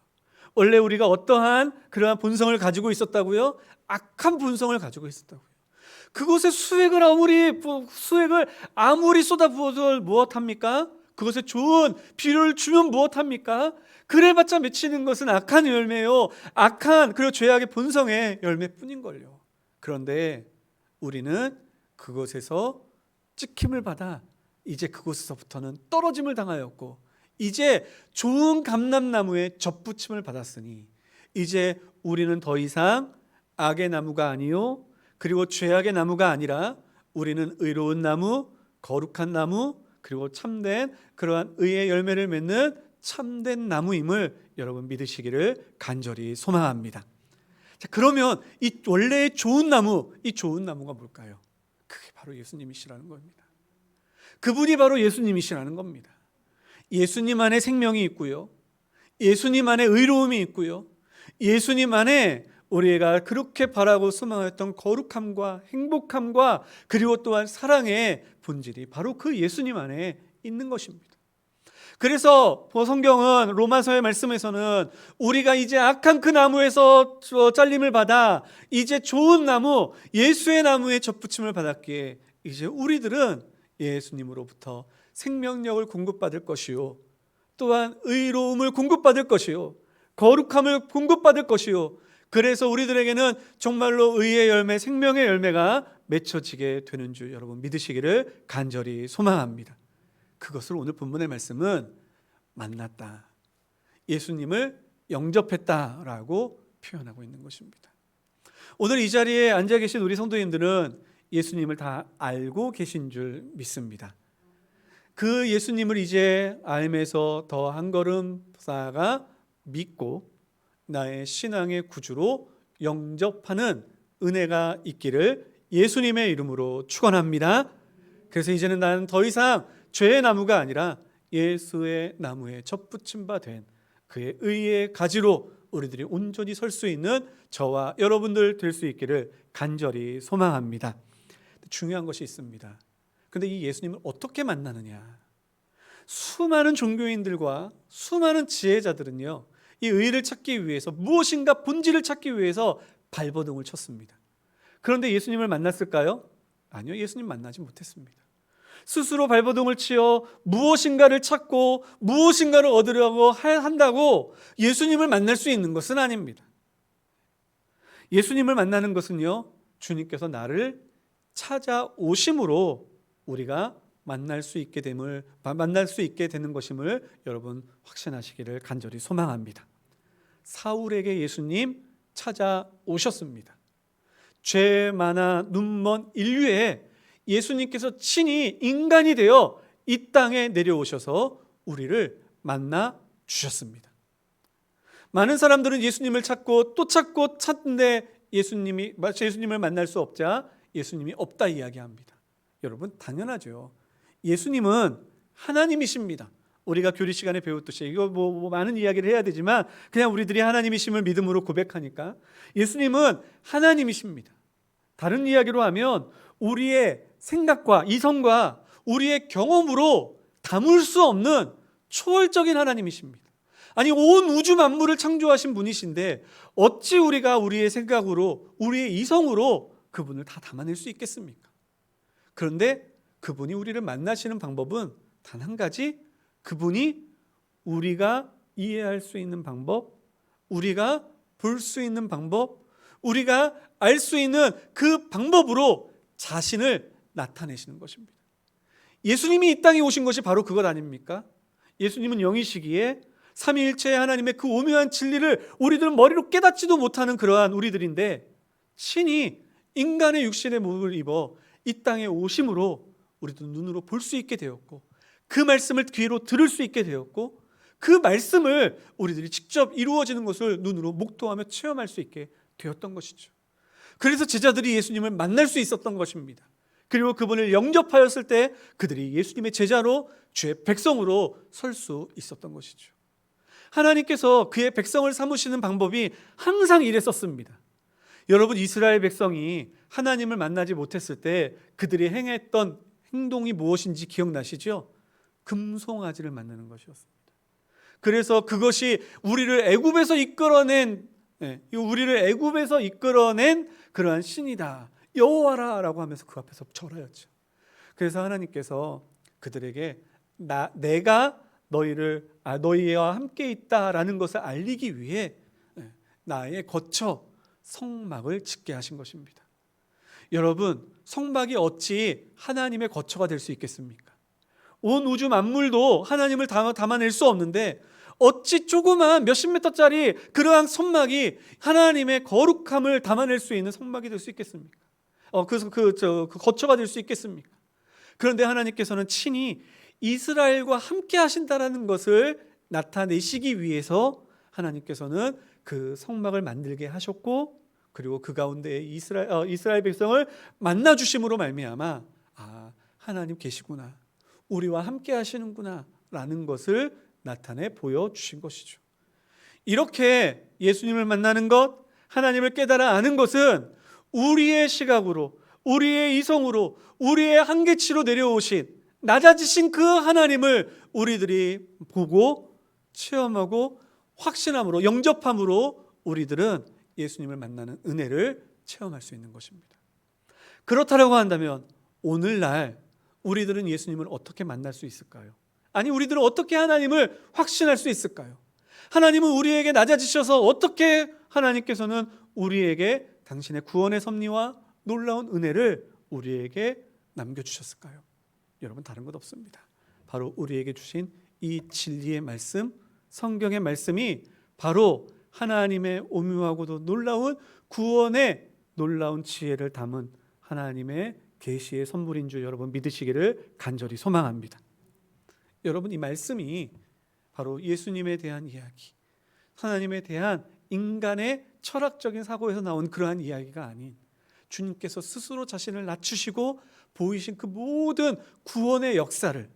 원래 우리가 어떠한 그러한 본성을 가지고 있었다고요? 악한 본성을 가지고 있었다고요. 그곳에 수액을 아무리 쏟아부어도 무엇합니까? 그것에 좋은 비료를 주면 무엇합니까? 그래봤자 맺히는 것은 악한 열매요, 그리고 죄악의 본성의 열매뿐인걸요. 그런데 우리는 그곳에서 찍힘을 받아 이제 그곳에서부터는 떨어짐을 당하였고, 이제 좋은 감람나무에 접붙임을 받았으니 이제 우리는 더 이상 악의 나무가 아니요, 그리고 죄악의 나무가 아니라 우리는 의로운 나무, 거룩한 나무, 그리고 참된 그러한 의의 열매를 맺는 참된 나무임을 여러분 믿으시기를 간절히 소망합니다. 자, 그러면 이 원래의 좋은 나무, 이 좋은 나무가 뭘까요? 그게 바로 예수님이시라는 겁니다. 그분이 바로 예수님이시라는 겁니다. 예수님 안에 생명이 있고요, 예수님 안에 의로움이 있고요, 예수님 안에 우리가 그렇게 바라고 소망했던 거룩함과 행복함과 그리고 또한 사랑의 본질이 바로 그 예수님 안에 있는 것입니다. 그래서 성경은 로마서의 말씀에서는 우리가 이제 악한 그 나무에서 잘림을 받아 이제 좋은 나무, 예수의 나무에 접붙임을 받았기에 이제 우리들은 예수님으로부터 생명력을 공급받을 것이요, 또한 의로움을 공급받을 것이요, 거룩함을 공급받을 것이요, 그래서 우리들에게는 정말로 의의 열매, 생명의 열매가 맺혀지게 되는 줄 여러분 믿으시기를 간절히 소망합니다. 그것을 오늘 본문의 말씀은 만났다, 예수님을 영접했다라고 표현하고 있는 것입니다. 오늘 이 자리에 앉아 계신 우리 성도님들은 예수님을 다 알고 계신 줄 믿습니다. 그 예수님을 이제 알면서 더 한 걸음 쌓아가 믿고 나의 신앙의 구주로 영접하는 은혜가 있기를 예수님의 이름으로 축원합니다. 그래서 이제는 나는 더 이상 죄의 나무가 아니라 예수의 나무에 접붙임 바 된 그의 의의 가지로 우리들이 온전히 설 수 있는 저와 여러분들 될 수 있기를 간절히 소망합니다. 중요한 것이 있습니다. 그런데 이 예수님을 어떻게 만나느냐? 수많은 종교인들과 수많은 지혜자들은요, 이 의를 찾기 위해서 무엇인가 본질을 찾기 위해서 발버둥을 쳤습니다. 그런데 예수님을 만났을까요? 아니요, 예수님 만나지 못했습니다. 스스로 발버둥을 치어 무엇인가를 찾고 무엇인가를 얻으려고 한다고 예수님을 만날 수 있는 것은 아닙니다. 예수님을 만나는 것은요, 주님께서 나를 찾아오심으로 우리가 만날 수 있게 되는 것임을 여러분 확신하시기를 간절히 소망합니다. 사울에게 예수님 찾아오셨습니다. 죄 많아 눈먼 인류에 예수님께서 친히 인간이 되어 이 땅에 내려오셔서 우리를 만나 주셨습니다. 많은 사람들은 예수님을 찾고 또 찾고 찾는데 예수님을 만날 수 없자 예수님이 없다 이야기합니다. 여러분 당연하죠. 예수님은 하나님이십니다. 우리가 교리 시간에 배웠듯이 이거 많은 이야기를 해야 되지만 그냥 우리들이 하나님이심을 믿음으로 고백하니까 예수님은 하나님이십니다. 다른 이야기로 하면 우리의 생각과 이성과 우리의 경험으로 담을 수 없는 초월적인 하나님이십니다. 아니 온 우주 만물을 창조하신 분이신데 어찌 우리가 우리의 생각으로 우리의 이성으로 그분을 다 담아낼 수 있겠습니까? 그런데 그분이 우리를 만나시는 방법은 단 한 가지, 그분이 우리가 이해할 수 있는 방법, 우리가 볼 수 있는 방법, 우리가 알 수 있는 그 방법으로 자신을 나타내시는 것입니다. 예수님이 이 땅에 오신 것이 바로 그것 아닙니까? 예수님은 영이시기에 삼위일체의 하나님의 그 오묘한 진리를 우리들은 머리로 깨닫지도 못하는 그러한 우리들인데 친히 인간의 육신의 몸을 입어 이 땅에 오심으로 우리도 눈으로 볼 수 있게 되었고 그 말씀을 귀로 들을 수 있게 되었고 그 말씀을 우리들이 직접 이루어지는 것을 눈으로 목도하며 체험할 수 있게 되었던 것이죠. 그래서 제자들이 예수님을 만날 수 있었던 것입니다. 그리고 그분을 영접하였을 때 그들이 예수님의 제자로 주의 백성으로 설 수 있었던 것이죠. 하나님께서 그의 백성을 삼으시는 방법이 항상 이랬었습니다. 여러분 이스라엘 백성이 하나님을 만나지 못했을 때 그들이 행했던 행동이 무엇인지 기억나시죠? 금송아지를 만나는 것이었습니다. 그래서 그것이 우리를 애굽에서 이끌어낸 그러한 신이다, 여호와라라고 하면서 그 앞에서 절하였죠. 그래서 하나님께서 그들에게 내가 너희와 함께 있다라는 것을 알리기 위해 나의 거처 성막을 짓게 하신 것입니다. 여러분 성막이 어찌 하나님의 거처가 될 수 있겠습니까? 온 우주 만물도 하나님을 담아낼 수 없는데 어찌 조그만 몇십 미터짜리 그러한 성막이 하나님의 거룩함을 담아낼 수 있는 성막이 될 수 있겠습니까? 그 거처가 될 수 있겠습니까? 그런데 하나님께서는 친히 이스라엘과 함께 하신다라는 것을 나타내시기 위해서 하나님께서는 그 성막을 만들게 하셨고 그리고 그 가운데 이스라엘 백성을 만나 주심으로 말미암아 하나님 계시구나, 우리와 함께 하시는구나 라는 것을 나타내 보여주신 것이죠. 이렇게 예수님을 만나는 것, 하나님을 깨달아 아는 것은 우리의 시각으로, 우리의 이성으로, 우리의 한계치로 내려오신 낮아지신 그 하나님을 우리들이 보고 체험하고 확신함으로, 영접함으로 우리들은 예수님을 만나는 은혜를 체험할 수 있는 것입니다. 그렇다고 한다면 오늘날 우리들은 예수님을 어떻게 만날 수 있을까요? 아니, 우리들은 어떻게 하나님을 확신할 수 있을까요? 하나님은 우리에게 낮아지셔서 어떻게 하나님께서는 우리에게 당신의 구원의 섭리와 놀라운 은혜를 우리에게 남겨주셨을까요? 여러분, 다른 것 없습니다. 바로 우리에게 주신 이 진리의 말씀, 성경의 말씀이 바로 하나님의 오묘하고도 놀라운 구원의 놀라운 지혜를 담은 하나님의 계시의 선물인 줄 여러분 믿으시기를 간절히 소망합니다. 여러분, 이 말씀이 바로 예수님에 대한 이야기, 하나님에 대한 인간의 철학적인 사고에서 나온 그러한 이야기가 아닌 주님께서 스스로 자신을 낮추시고 보이신 그 모든 구원의 역사를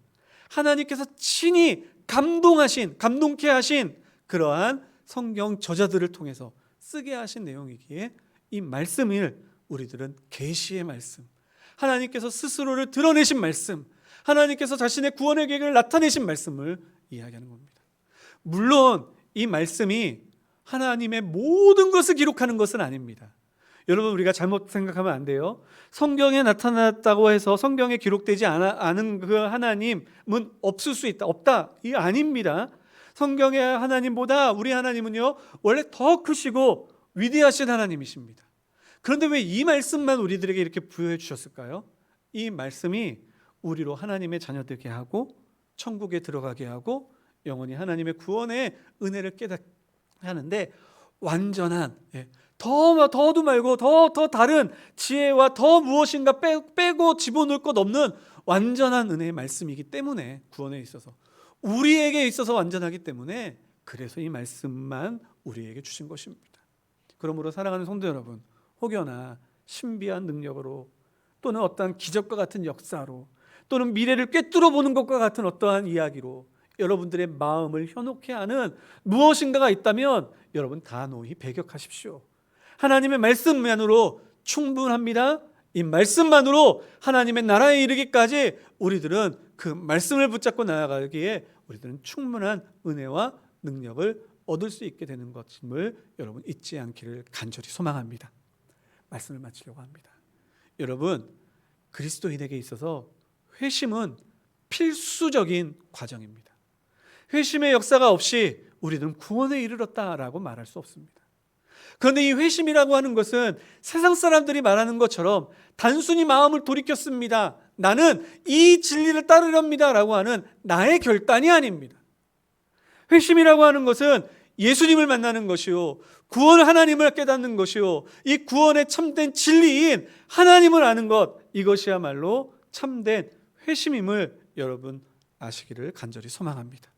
하나님께서 친히 감동케 하신 그러한 성경 저자들을 통해서 쓰게 하신 내용이기에 이 말씀을 우리들은 계시의 말씀, 하나님께서 스스로를 드러내신 말씀, 하나님께서 자신의 구원의 계획을 나타내신 말씀을 이야기하는 겁니다. 물론 이 말씀이 하나님의 모든 것을 기록하는 것은 아닙니다. 여러분, 우리가 잘못 생각하면 안 돼요. 성경에 나타났다고 해서 성경에 기록되지 않은 그 하나님은 없을 수 있다, 없다, 이게 아닙니다. 성경의 하나님보다 우리 하나님은요 원래 더 크시고 위대하신 하나님이십니다. 그런데 왜 이 말씀만 우리들에게 이렇게 부여해 주셨을까요? 이 말씀이 우리로 하나님의 자녀되게 하고 천국에 들어가게 하고 영원히 하나님의 구원의 은혜를 깨닫게 하는데 완전한, 더도 말고 더 다른 지혜와 더 무엇인가 빼고 집어넣을 것 없는 완전한 은혜의 말씀이기 때문에, 구원에 있어서 우리에게 있어서 완전하기 때문에, 그래서 이 말씀만 우리에게 주신 것입니다. 그러므로 사랑하는 성도 여러분, 혹여나 신비한 능력으로 또는 어떠한 기적과 같은 역사로 또는 미래를 꿰뚫어 보는 것과 같은 어떠한 이야기로 여러분들의 마음을 현혹해 하는 무엇인가가 있다면 여러분 단호히 배격하십시오. 하나님의 말씀만으로 충분합니다. 이 말씀만으로 하나님의 나라에 이르기까지 우리들은 그 말씀을 붙잡고 나아가기에 우리들은 충분한 은혜와 능력을 얻을 수 있게 되는 것임을 여러분 잊지 않기를 간절히 소망합니다. 말씀을 마치려고 합니다. 여러분, 그리스도인에게 있어서 회심은 필수적인 과정입니다. 회심의 역사가 없이 우리는 구원에 이르렀다라고 말할 수 없습니다. 그런데 이 회심이라고 하는 것은 세상 사람들이 말하는 것처럼 단순히 마음을 돌이켰습니다, 나는 이 진리를 따르렵니다 라고 하는 나의 결단이 아닙니다. 회심이라고 하는 것은 예수님을 만나는 것이요, 구원 하나님을 깨닫는 것이요, 이 구원의 참된 진리인 하나님을 아는 것, 이것이야말로 참된 회심임을 여러분 아시기를 간절히 소망합니다.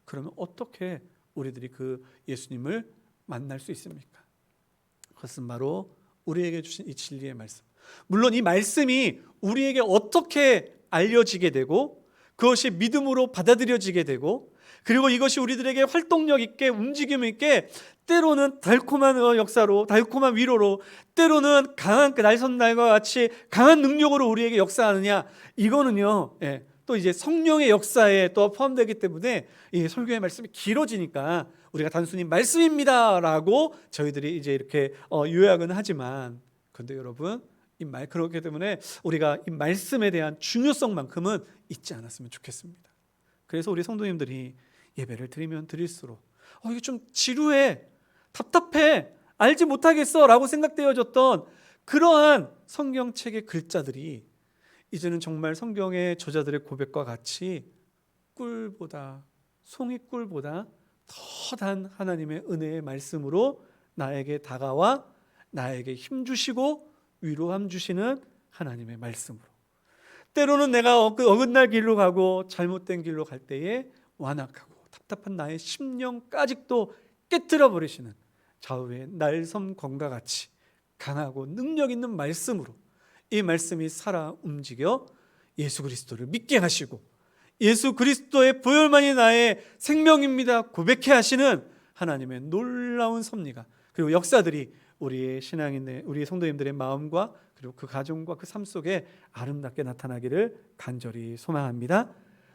그러면 어떻게 우리들이 그 예수님을 만날 수 있습니까? 그것은 바로 우리에게 주신 이 진리의 말씀. 물론 이 말씀이 우리에게 어떻게 알려지게 되고 그것이 믿음으로 받아들여지게 되고 그리고 이것이 우리들에게 활동력 있게 움직임 있게 때로는 달콤한 역사로, 달콤한 위로로, 때로는 강한 날선날과 같이 강한 능력으로 우리에게 역사하느냐, 이거는요 또 이제 성령의 역사에 또 포함되기 때문에 이 설교의 말씀이 길어지니까 우리가 단순히 말씀입니다라고 저희들이 이제 이렇게 요약은 하지만, 그런데 여러분 그렇기 때문에 우리가 이 말씀에 대한 중요성만큼은 잊지 않았으면 좋겠습니다. 그래서 우리 성도님들이 예배를 드리면 드릴수록 이게 좀 지루해, 답답해, 알지 못하겠어 라고 생각되어졌던 그러한 성경책의 글자들이 이제는 정말 성경의 저자들의 고백과 같이 꿀보다, 송이꿀보다 더 단 하나님의 은혜의 말씀으로 나에게 다가와 나에게 힘 주시고 위로함 주시는 하나님의 말씀으로, 때로는 내가 어긋날 길로 가고 잘못된 길로 갈 때에 완악하고 답답한 나의 심령까지도 깨트려 버리시는 좌우의 날섬검과 같이 강하고 능력 있는 말씀으로 이 말씀이 살아 움직여 예수 그리스도를 믿게 하시고 예수 그리스도의 보혈만이 나의 생명입니다 고백해 하시는 하나님의 놀라운 섭리가, 그리고 역사들이 우리의 신앙인의, 우리의 성도님들의 마음과 그리고 그 가정과 그 삶 속에 아름답게 나타나기를 간절히 소망합니다.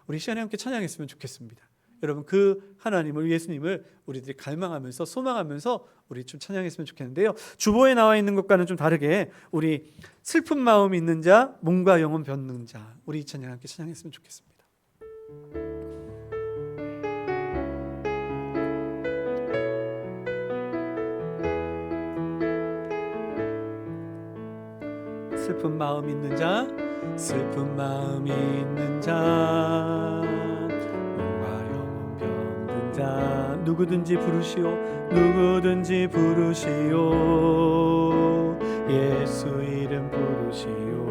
우리 시간에 함께 찬양했으면 좋겠습니다. 여러분, 그 하나님을, 예수님을 우리들이 갈망하면서 소망하면서 우리 좀 찬양했으면 좋겠는데요. 주보에 나와 있는 것과는 좀 다르게 우리 슬픈 마음이 있는 자, 몸과 영혼 변는 자, 우리 이 찬양 함께 찬양했으면 좋겠습니다. 슬픈 마음 있는 자, 슬픈 마음이 있는 자, 몸과 영혼 병든 자, 누구든지 부르시오, 누구든지 부르시오, 예수 이름 부르시오.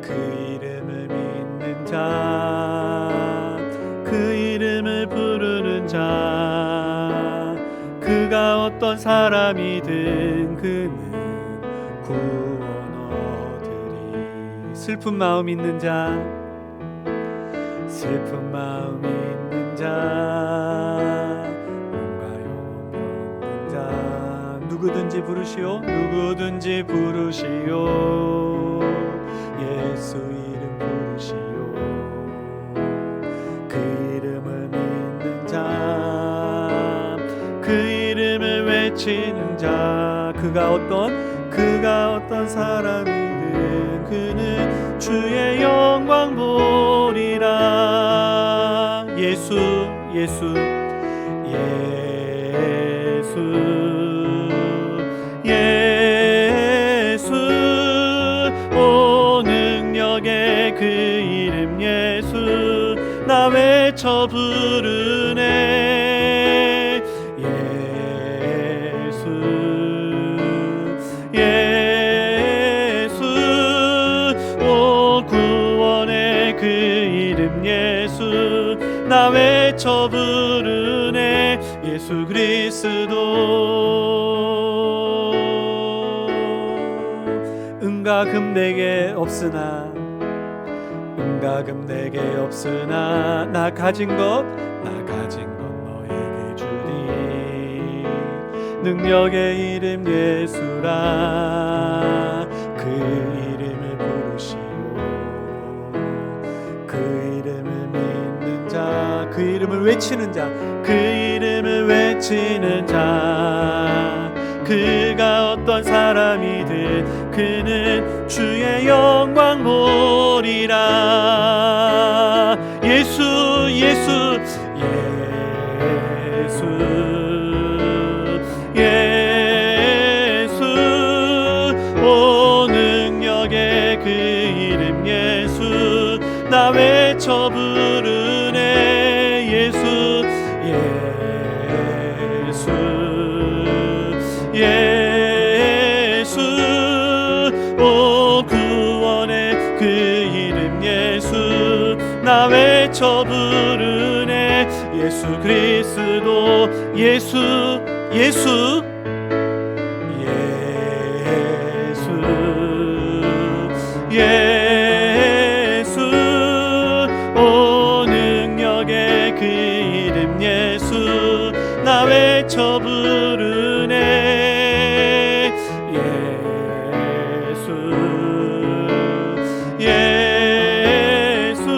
그 이름을 믿는 자, 그 이름을 부르는 자, 그가 어떤 사람이든 그는 구원 얻으리. 슬픈 마음 있는 자, 슬픈 마음 있는 자, 몸과 영혼 병든 자, 누구든지 부르시오, 누구든지 부르시오, 예수 이름 부르시오. 그 이름을 믿는 자, 그 이름을 외치는 자, 그가 어떤 사람이든 그는 주의 영광 보리라. 예수 예수 예수 예수, 오 능력의 그 이름 예수, 나 외쳐 부르네. 예수 예수, 오 구원의 그 이름 예수, 나 외쳐 부르네. 예수 그리스도. 은과 금 내게 없으나, 은과 금 내게 없으나, 나 가진 것 너에게 주리. 능력의 이름 예수라. 그 이름을 부르시오. 그 이름을 믿는 자, 그 이름을 외치는 자, 그 이름을 외치는 자, 그가 어떤 사람이든 그는 주의 영광 보리라. 예수 예수 예수 예수, 오 능력의 그 이름 예수, 나 외쳐 부르네. 예수 예수 예수, 오 구원의 그 이름 예수, 나 외쳐 부르네. 예수 그리스도. 예수 예수 예수, 오 능력의 그 이름 예수, 나 외쳐 부르네. 예수 예수,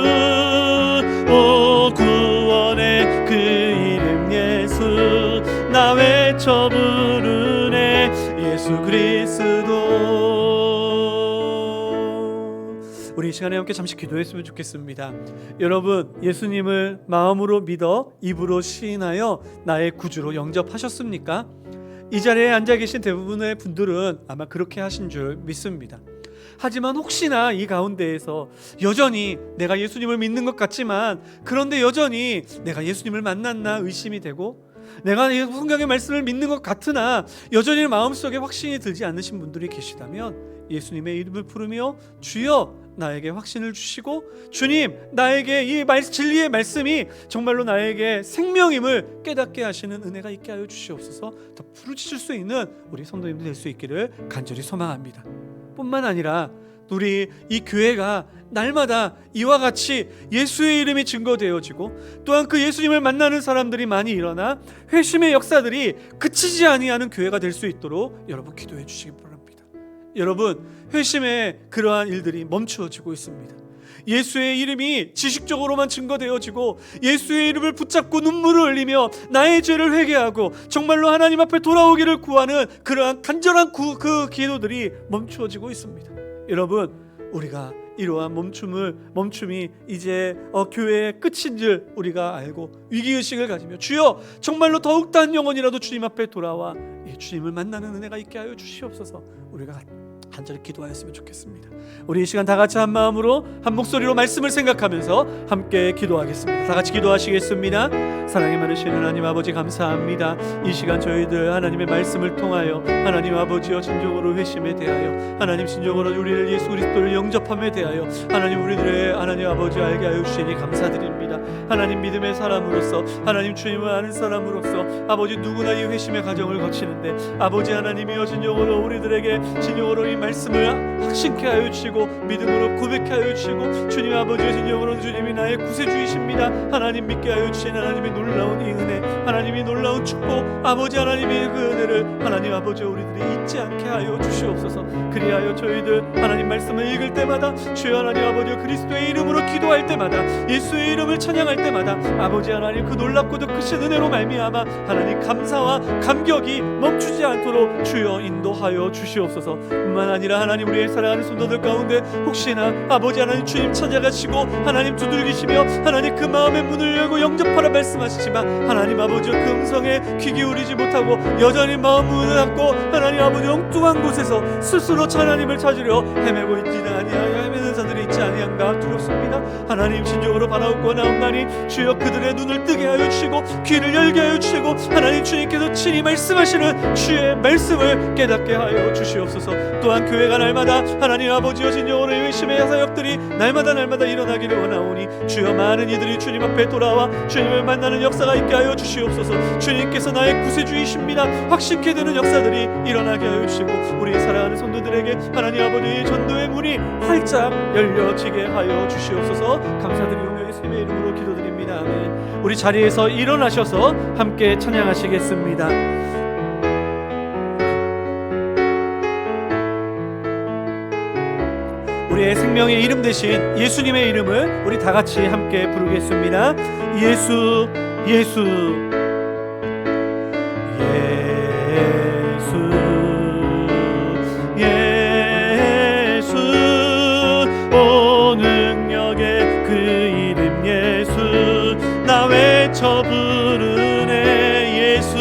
오 구원의 그 이름 예수, 나 외쳐 부르네. 예수 그리스도. 우리 이 시간에 함께 잠시 기도했으면 좋겠습니다. 여러분, 예수님을 마음으로 믿어 입으로 시인하여 나의 구주로 영접하셨습니까? 이 자리에 앉아 계신 대부분의 분들은 아마 그렇게 하신 줄 믿습니다. 하지만 혹시나 이 가운데에서 여전히 내가 예수님을 믿는 것 같지만, 그런데 여전히 내가 예수님을 만났나 의심이 되고, 내가 성경의 말씀을 믿는 것 같으나 여전히 마음속에 확신이 들지 않으신 분들이 계시다면, 예수님의 이름을 부르며 주여 나에게 확신을 주시고, 주님 나에게 이 진리의 말씀이 정말로 나에게 생명임을 깨닫게 하시는 은혜가 있게 하여 주시옵소서. 더 부르짖을 수 있는 우리 성도님들 될 수 있기를 간절히 소망합니다. 뿐만 아니라 우리 이 교회가 날마다 이와 같이 예수의 이름이 증거되어지고 또한 그 예수님을 만나는 사람들이 많이 일어나 회심의 역사들이 그치지 아니하는 교회가 될 수 있도록 여러분 기도해 주시기 바랍니다. 여러분, 회심의 그러한 일들이 멈추어지고 있습니다. 예수의 이름이 지식적으로만 증거되어지고 예수의 이름을 붙잡고 눈물을 흘리며 나의 죄를 회개하고 정말로 하나님 앞에 돌아오기를 구하는 그러한 간절한 그 기도들이 멈추어지고 있습니다. 여러분, 우리가 이러한 멈춤이 이제 교회의 끝인 줄 우리가 알고 위기의식을 가지며 주여 정말로 더욱더 한 영혼이라도 주님 앞에 돌아와 주님을 만나는 은혜가 있게 하여 주시옵소서. 우리가 간절히 기도하였으면 좋겠습니다. 우리 이 시간 다 같이 한 마음으로 한 목소리로 말씀을 생각하면서 함께 기도하겠습니다. 다 같이 기도하시겠습니다. 사랑이 많으신 하나님 아버지 감사합니다. 이 시간 저희들 하나님의 말씀을 통하여 하나님 아버지여 진정으로 회심에 대하여 하나님 진정으로 우리를 예수 그리스도를 영접함에 대하여 하나님 우리들의 하나님 아버지 알게 하여 주시니 감사드립니다. 하나님 믿음의 사람으로서 하나님 주님을 아는 사람으로서 아버지 누구나 이 회심의 과정을 거치는데 아버지 하나님이여 진정으로 우리들에게 진정으로 이 말씀을 확신케 하여 주시고 믿음으로 고백케 하여 주시고 주님 아버지의 진정으로 주님이 나의 구세주이십니다. 하나님 믿게 하여 주신 하나님의 놀라운 이 은혜, 하나님이 놀라운 축복, 아버지 하나님의 그 은혜를 하나님 아버지 우리들이 잊지 않게 하여 주시옵소서. 그리하여 저희들 하나님 말씀을 읽을 때마다 주여 하나님 아버지 그리스도의 이름으로 기도할 때마다 예수의 이름을 찬양할 때마다 아버지 하나님 그 놀랍고도 크신 은혜로 말미암아 하나님 감사와 감격이 멈추지 않도록 주여 인도하여 주시옵소서. 뿐만 아니라 하나님 우리의 사랑하는 성도들 가운데 혹시나 아버지 하나님 주님 찾아가시고 하나님 두들기시며 하나님 그 마음의 문을 열고 영접하라 말씀하시지만 하나님 아버지 그 음성에 귀 기울이지 못하고 여전히 마음 문을 닫고 하나님 아버지 엉뚱한 곳에서 스스로 하나님을 찾으려 헤매고 있지는 아니하여 헤매는 자들이 있지 아니한가 두렵습니다. 하나님 진정으로 바라옵고 나옵나니 주여 그들의 눈을 뜨게 하여 주시고 귀를 열게 하여 주시고 하나님 주님께서 친히 말씀하시는 주의 말씀을 깨닫게 하여 주시옵소서. 또한 교회가 날마다 하나님 아버지여 진정으로 회심의 사역들이 날마다 일어나기를 원하오니 주여 많은 이들이 주님 앞에 돌아와 주님을 만나는 역사가 있게 하여 주시옵소서. 주님께서 나의 구세주이십니다 확신케 되는 역사들이 일어나게 하여 주시고 우리 사랑하는 성도들에게 하나님 아버지의 전도의 문이 활짝 열려지게 하여 주시옵소서. 감사드리오며 예수님의 이름으로 기도드립니다. 아멘. 우리 자리에서 일어나셔서 함께 찬양하시겠습니다. 우리의 생명의 이름 대신 예수님의 이름을 우리 다 같이 함께 부르겠습니다. 예수, 예수, 예수, 예수, 오 능력의 그 이름 예수, 나 외쳐 부르네 예수,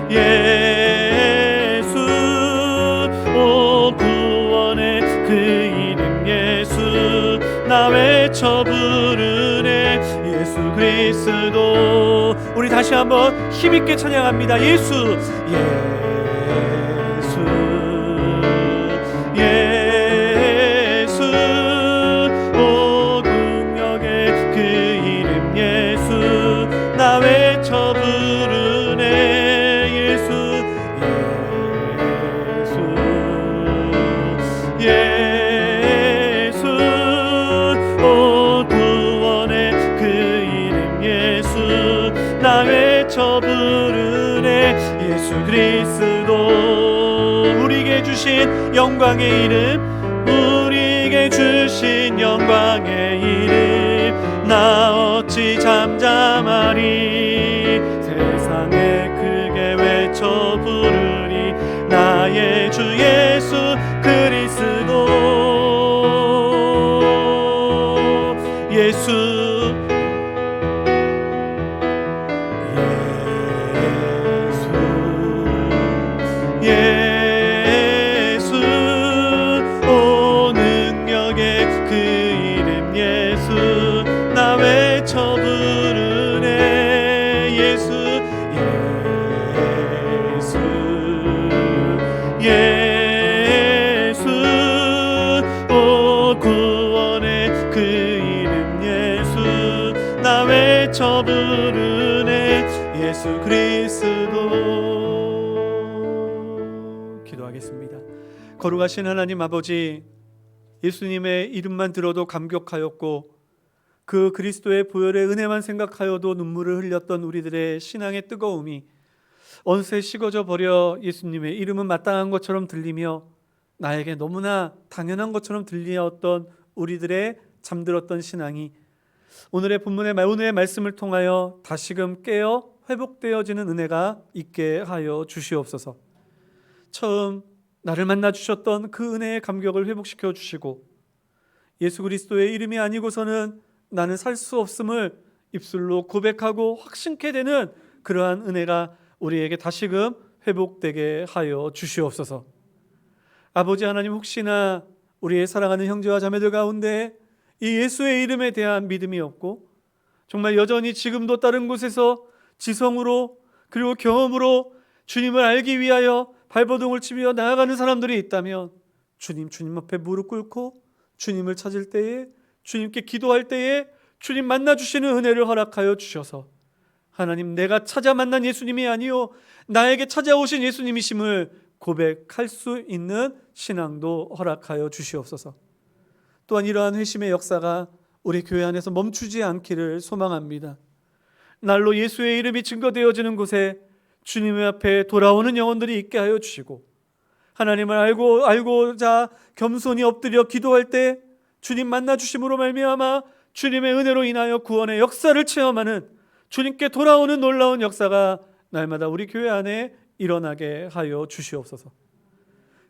예수, 예수. 나 외쳐 부르네 예수 그리스도. 우리 다시 한번 힘있게 찬양합니다. 예수, 예수, 예수, 오 능력의 그 이름 예수, 나 외쳐 부르네 예수, 예수, 예수. 나 외쳐 부르네 예수 그리스도. 우리에게 주신 영광의 이름, 우리에게 주신 영광의 이름, 나 어찌 잠잠하리. 세상에 크게 외쳐 부르리 나의 주 예수 그리스도. 예수, 예수, 오 능력의 그 이름 예수, 나 외쳐 부르네 예수, 예수, 예수, 오 구원의 그 이름 예수, 나 외쳐 부르네 예수 그리스도. 거룩하신 하나님 아버지, 예수님의 이름만 들어도 감격하였고 그 그리스도의 보혈의 은혜만 생각하여도 눈물을 흘렸던 우리들의 신앙의 뜨거움이 어느새 식어져 버려 예수님의 이름은 마땅한 것처럼 들리며 나에게 너무나 당연한 것처럼 들리었던 우리들의 잠들었던 신앙이 오늘의 말씀을 통하여 다시금 깨어 회복되어지는 은혜가 있게 하여 주시옵소서. 처음 나를 만나 주셨던 그 은혜의 감격을 회복시켜 주시고 예수 그리스도의 이름이 아니고서는 나는 살 수 없음을 입술로 고백하고 확신케 되는 그러한 은혜가 우리에게 다시금 회복되게 하여 주시옵소서. 아버지 하나님, 혹시나 우리의 사랑하는 형제와 자매들 가운데 이 예수의 이름에 대한 믿음이 없고 정말 여전히 지금도 다른 곳에서 지성으로 그리고 경험으로 주님을 알기 위하여 발버둥을 치며 나아가는 사람들이 있다면 주님 앞에 무릎 꿇고 주님을 찾을 때에, 주님께 기도할 때에 주님 만나 주시는 은혜를 허락하여 주셔서 하나님, 내가 찾아 만난 예수님이 아니요 나에게 찾아오신 예수님이심을 고백할 수 있는 신앙도 허락하여 주시옵소서. 또한 이러한 회심의 역사가 우리 교회 안에서 멈추지 않기를 소망합니다. 날로 예수의 이름이 증거되어지는 곳에 주님의 앞에 돌아오는 영혼들이 있게 하여 주시고, 하나님을 알고자 겸손히 엎드려 기도할 때 주님 만나 주심으로 말미암아 주님의 은혜로 인하여 구원의 역사를 체험하는, 주님께 돌아오는 놀라운 역사가 날마다 우리 교회 안에 일어나게 하여 주시옵소서.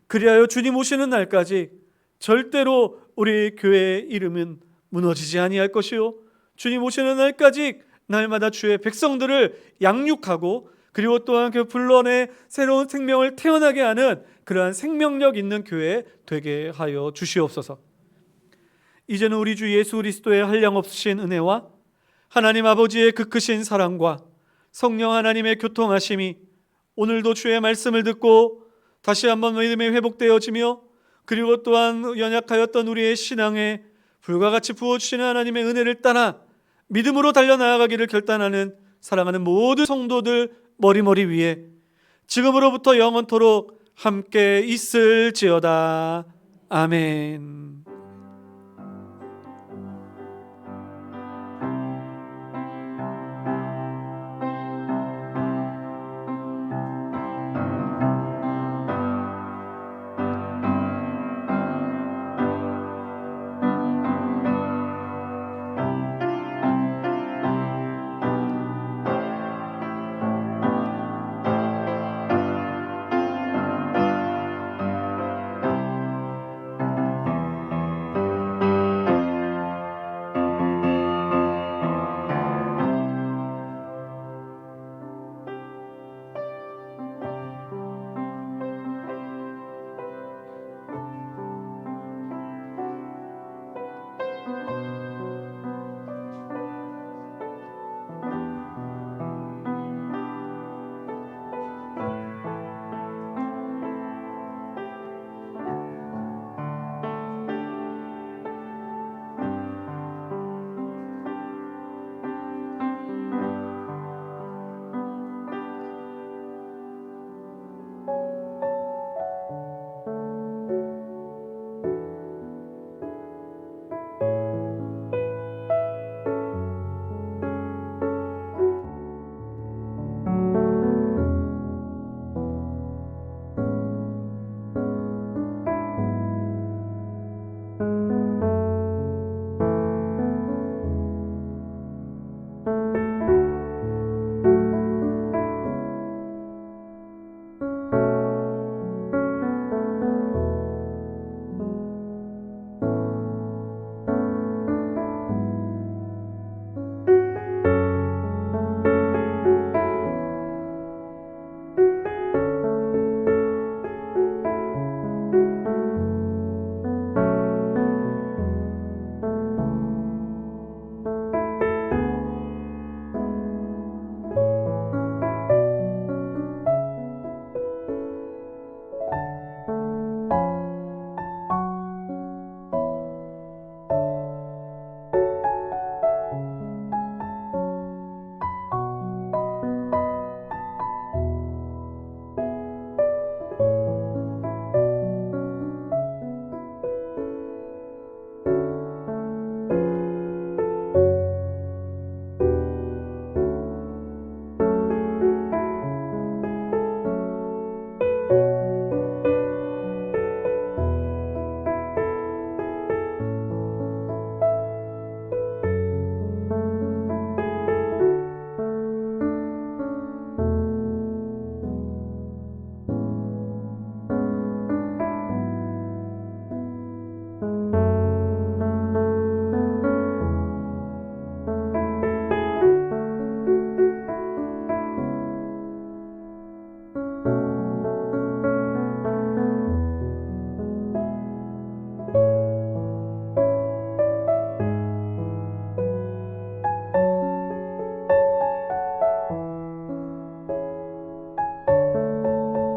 그리하여 주님 오시는 날까지 절대로 우리 교회의 이름은 무너지지 아니할 것이요, 주님 오시는 날까지 날마다 주의 백성들을 양육하고 그리고 또한 그 불론의 새로운 생명을 태어나게 하는 그러한 생명력 있는 교회 되게 하여 주시옵소서. 이제는 우리 주 예수 그리스도의 한량없으신 은혜와 하나님 아버지의 그 크신 사랑과 성령 하나님의 교통하심이 오늘도 주의 말씀을 듣고 다시 한번 믿음이 회복되어지며 그리고 또한 연약하였던 우리의 신앙에 불과 같이 부어주시는 하나님의 은혜를 따라 믿음으로 달려나아가기를 결단하는 사랑하는 모든 성도들 머리머리 위에 지금으로부터 영원토록 함께 있을지어다. 아멘.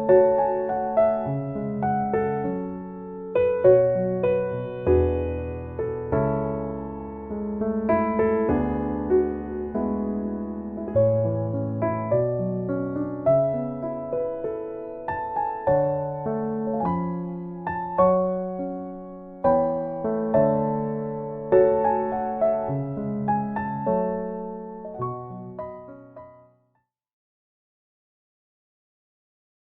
주옵소서.